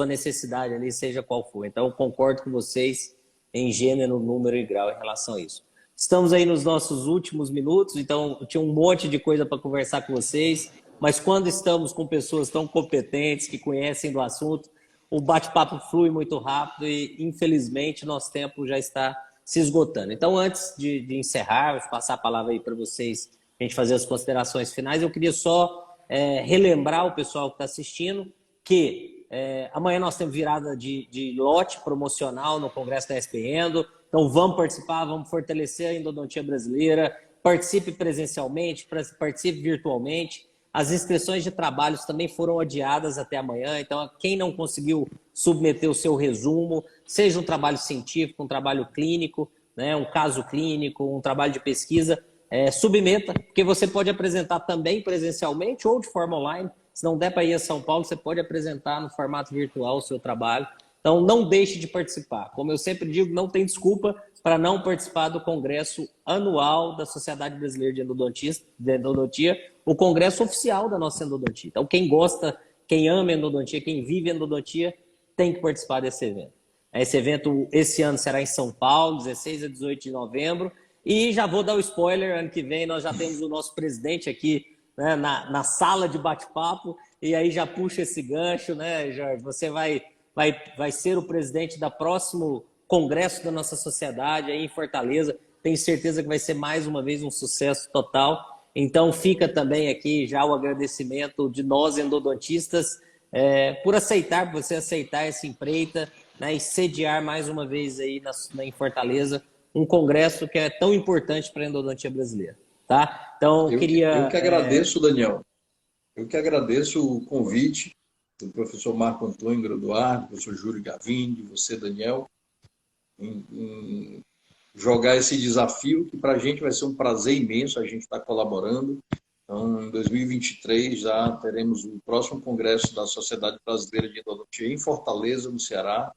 necessidade ali, seja qual for. Então, eu concordo com vocês em gênero, número e grau em relação a isso. Estamos aí nos nossos últimos minutos, então eu tinha um monte de coisa para conversar com vocês, mas quando estamos com pessoas tão competentes, que conhecem do assunto, o bate-papo flui muito rápido e, infelizmente, nosso tempo já está se esgotando. Então, antes de encerrar, vou passar a palavra aí para vocês, a gente fazer as considerações finais, eu queria só relembrar o pessoal que está assistindo que amanhã nós temos virada de lote promocional no Congresso da SP Endo, então vamos participar, vamos fortalecer a endodontia brasileira, participe presencialmente, participe virtualmente. As inscrições de trabalhos também foram adiadas até amanhã, então quem não conseguiu submeter o seu resumo, seja um trabalho científico, um trabalho clínico, né, um caso clínico, um trabalho de pesquisa, submeta, porque você pode apresentar também presencialmente ou de forma online. Se não der para ir a São Paulo, você pode apresentar no formato virtual o seu trabalho. Então, não deixe de participar. Como eu sempre digo, não tem desculpa para não participar do Congresso Anual da Sociedade Brasileira de Endodontia, o congresso oficial da nossa endodontia. Então, quem gosta, quem ama endodontia, quem vive endodontia, tem que participar desse evento. Esse evento, esse ano, será em São Paulo, 16 a 18 de novembro. E já vou dar o spoiler, ano que vem nós já temos o nosso presidente aqui, né, na sala de bate-papo, e aí já puxa esse gancho, né, Jorge? Você vai ser o presidente da próximo congresso da nossa sociedade aí em Fortaleza. Tenho certeza que vai ser mais uma vez um sucesso total. Então fica também aqui já o agradecimento de nós endodontistas por você aceitar essa empreita, né, e sediar mais uma vez aí em Fortaleza um congresso que é tão importante para a endodontia brasileira. Tá? Então, eu que agradeço, Daniel. Eu que agradeço o convite do professor Marco Antônio Graduardo, do professor Júlio Gavini, de você, Daniel, em jogar esse desafio, que para a gente vai ser um prazer imenso a gente estar colaborando. Então, em 2023, já teremos o próximo congresso da Sociedade Brasileira de Endodontia em Fortaleza, no Ceará.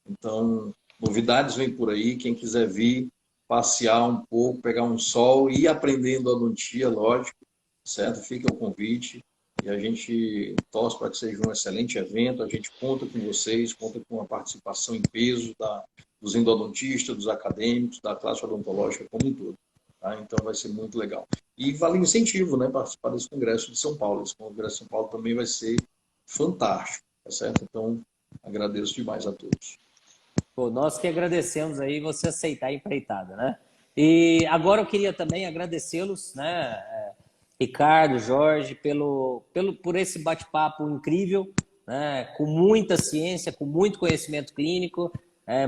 Então, novidades vêm por aí. Quem quiser vir, passear um pouco, pegar um sol e ir aprendendo odontia, lógico, certo? Fica o convite e a gente torce para que seja um excelente evento. A gente conta com vocês, conta com a participação em peso dos endodontistas, dos acadêmicos, da classe odontológica como um todo. Tá? Então vai ser muito legal. E vale incentivo, né, participar desse congresso de São Paulo. Esse congresso de São Paulo também vai ser fantástico, tá certo? Então, agradeço demais a todos. Pô, nós que agradecemos aí você aceitar a empreitada, né? E agora eu queria também agradecê-los, né, Ricardo, Jorge, por esse bate-papo incrível, né, com muita ciência, com muito conhecimento clínico,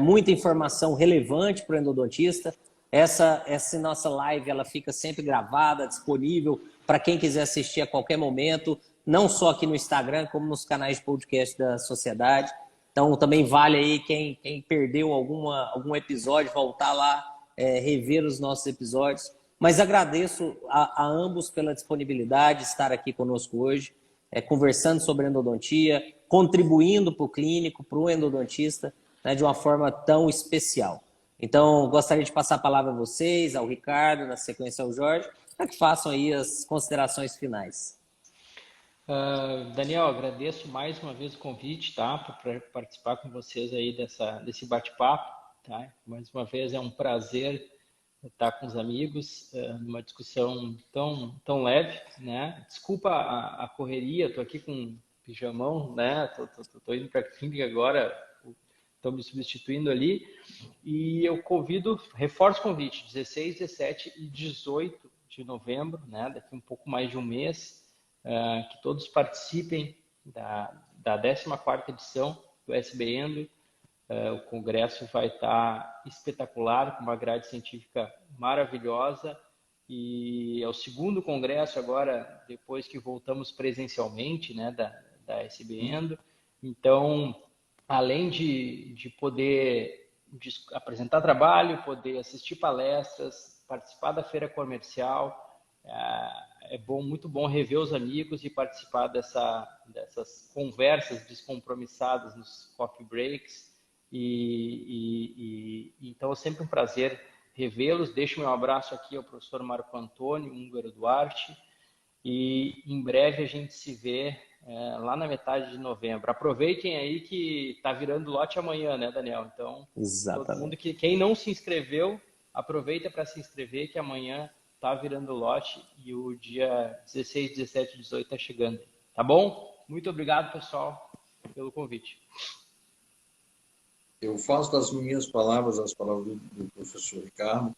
muita informação relevante para o endodontista. Essa nossa live ela fica sempre gravada, disponível para quem quiser assistir a qualquer momento, não só aqui no Instagram, como nos canais de podcast da sociedade. Então, também vale aí quem perdeu algum episódio, voltar lá, rever os nossos episódios. Mas agradeço a ambos pela disponibilidade de estar aqui conosco hoje, conversando sobre endodontia, contribuindo para o clínico, para o endodontista, né, de uma forma tão especial. Então, gostaria de passar a palavra a vocês, ao Ricardo, na sequência ao Jorge, para que façam aí as considerações finais. Daniel, agradeço mais uma vez o convite, tá, para participar com vocês aí desse bate-papo, tá? Mais uma vez é um prazer estar com os amigos numa discussão tão leve, né? Desculpa a correria, tô aqui com pijamão, né? Tô indo para a clínica agora, estão me substituindo ali, e eu reforço o convite, 16, 17 e 18 de novembro, né? Daqui um pouco mais de um mês, que todos participem da 14ª edição do SB Endo. O congresso vai estar espetacular, com uma grade científica maravilhosa, e é o segundo congresso agora, depois que voltamos presencialmente, né, da SB Endo. Então, além de poder apresentar trabalho, poder assistir palestras, participar da feira comercial, muito bom rever os amigos e participar dessas conversas descompromissadas nos coffee breaks. Então é sempre um prazer revê-los. Deixo meu abraço aqui ao professor Marco Antônio Húngaro Duarte, e em breve a gente se vê lá na metade de novembro. Aproveitem aí que está virando lote amanhã, né, Daniel? Então, exatamente, todo mundo quem não se inscreveu, aproveita para se inscrever, que amanhã está virando lote e o dia 16, 17 e 18 está chegando. Tá bom? Muito obrigado, pessoal, pelo convite. Eu faço das minhas palavras as palavras do professor Ricardo.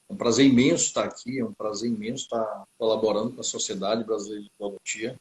É um prazer imenso estar aqui, é um prazer imenso estar colaborando com a Sociedade Brasileira de Endodontia,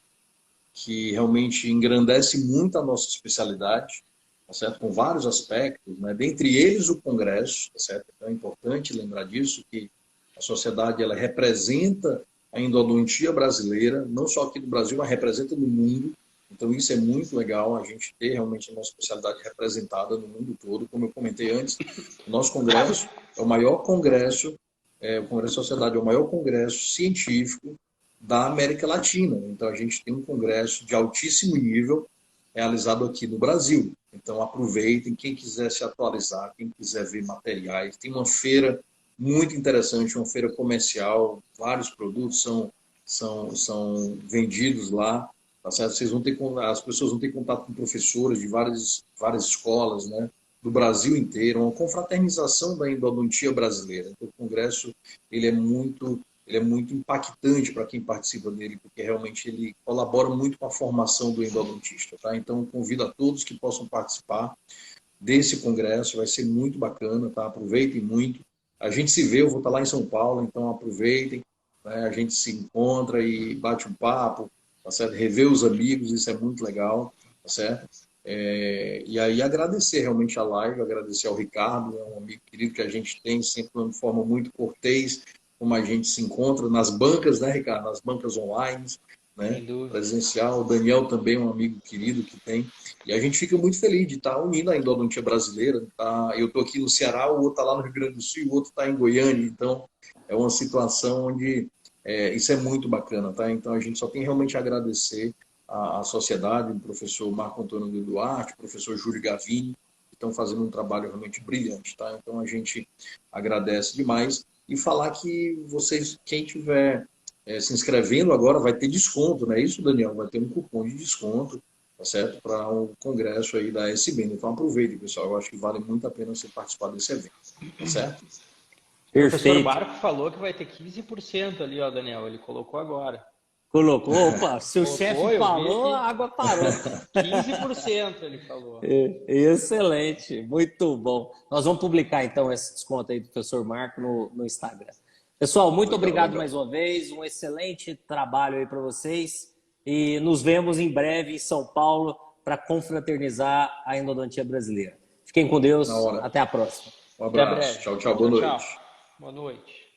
que realmente engrandece muito a nossa especialidade, tá certo? Com vários aspectos, né? Dentre eles o Congresso, tá certo? Então é importante lembrar disso, que a sociedade ela representa a endodontia brasileira, não só aqui no Brasil, mas representa no mundo. Então isso é muito legal, a gente ter realmente a nossa especialidade representada no mundo todo. Como eu comentei antes, o nosso congresso é o maior congresso, o Congresso da Sociedade é o maior congresso científico da América Latina. Então a gente tem um congresso de altíssimo nível realizado aqui no Brasil. Então aproveitem, quem quiser se atualizar, quem quiser ver materiais, tem uma feira muito interessante, uma feira comercial, vários produtos são vendidos lá, tá certo? As pessoas vão ter contato com professores de várias escolas, né, do Brasil inteiro, uma confraternização da endodontia brasileira. Então, o congresso ele é muito impactante para quem participa dele, porque realmente ele colabora muito com a formação do endodontista, tá? Então, convido a todos que possam participar desse congresso, vai ser muito bacana, tá? Aproveitem muito. A gente se vê, eu vou estar lá em São Paulo, então aproveitem, né? A gente se encontra e bate um papo, tá certo? Rever os amigos, isso é muito legal, tá certo? E aí agradecer realmente a live, agradecer ao Ricardo, é um amigo querido que a gente tem sempre de uma forma muito cortês, como a gente se encontra nas bancas, né, Ricardo? Nas bancas online, né? Presencial. O Daniel também é um amigo querido que tem. E a gente fica muito feliz de estar unindo a endodontia brasileira. Tá? Eu estou aqui no Ceará, o outro está lá no Rio Grande do Sul, o outro está em Goiânia. Então, é uma situação onde isso é muito bacana. Tá? Então, a gente só tem realmente a agradecer à sociedade, o professor Marco Antônio Duarte, o professor Júlio Gavini, estão fazendo um trabalho realmente brilhante, tá? Então a gente agradece demais e falar que vocês, quem tiver se inscrevendo agora vai ter desconto, não é isso, Daniel? Vai ter um cupom de desconto, tá certo? Para o congresso aí da SBN. Então aproveite, pessoal. Eu acho que vale muito a pena você participar desse evento, tá certo? O professor Perfeito. Marco falou que vai ter 15% ali, ó, Daniel. Ele colocou agora. Colocou, opa, se o Colocou, chefe eu vi falou, aqui. a água parou. 15% ele falou. Excelente, muito bom. Nós vamos publicar então esse desconto aí do professor Marco no Instagram. Pessoal, muito obrigado mais uma vez, um excelente trabalho aí para vocês e nos vemos em breve em São Paulo para confraternizar a endodontia brasileira. Fiquem com Deus, Na hora. até a próxima. Um abraço. Tchau, tchau. Boa noite. Boa noite.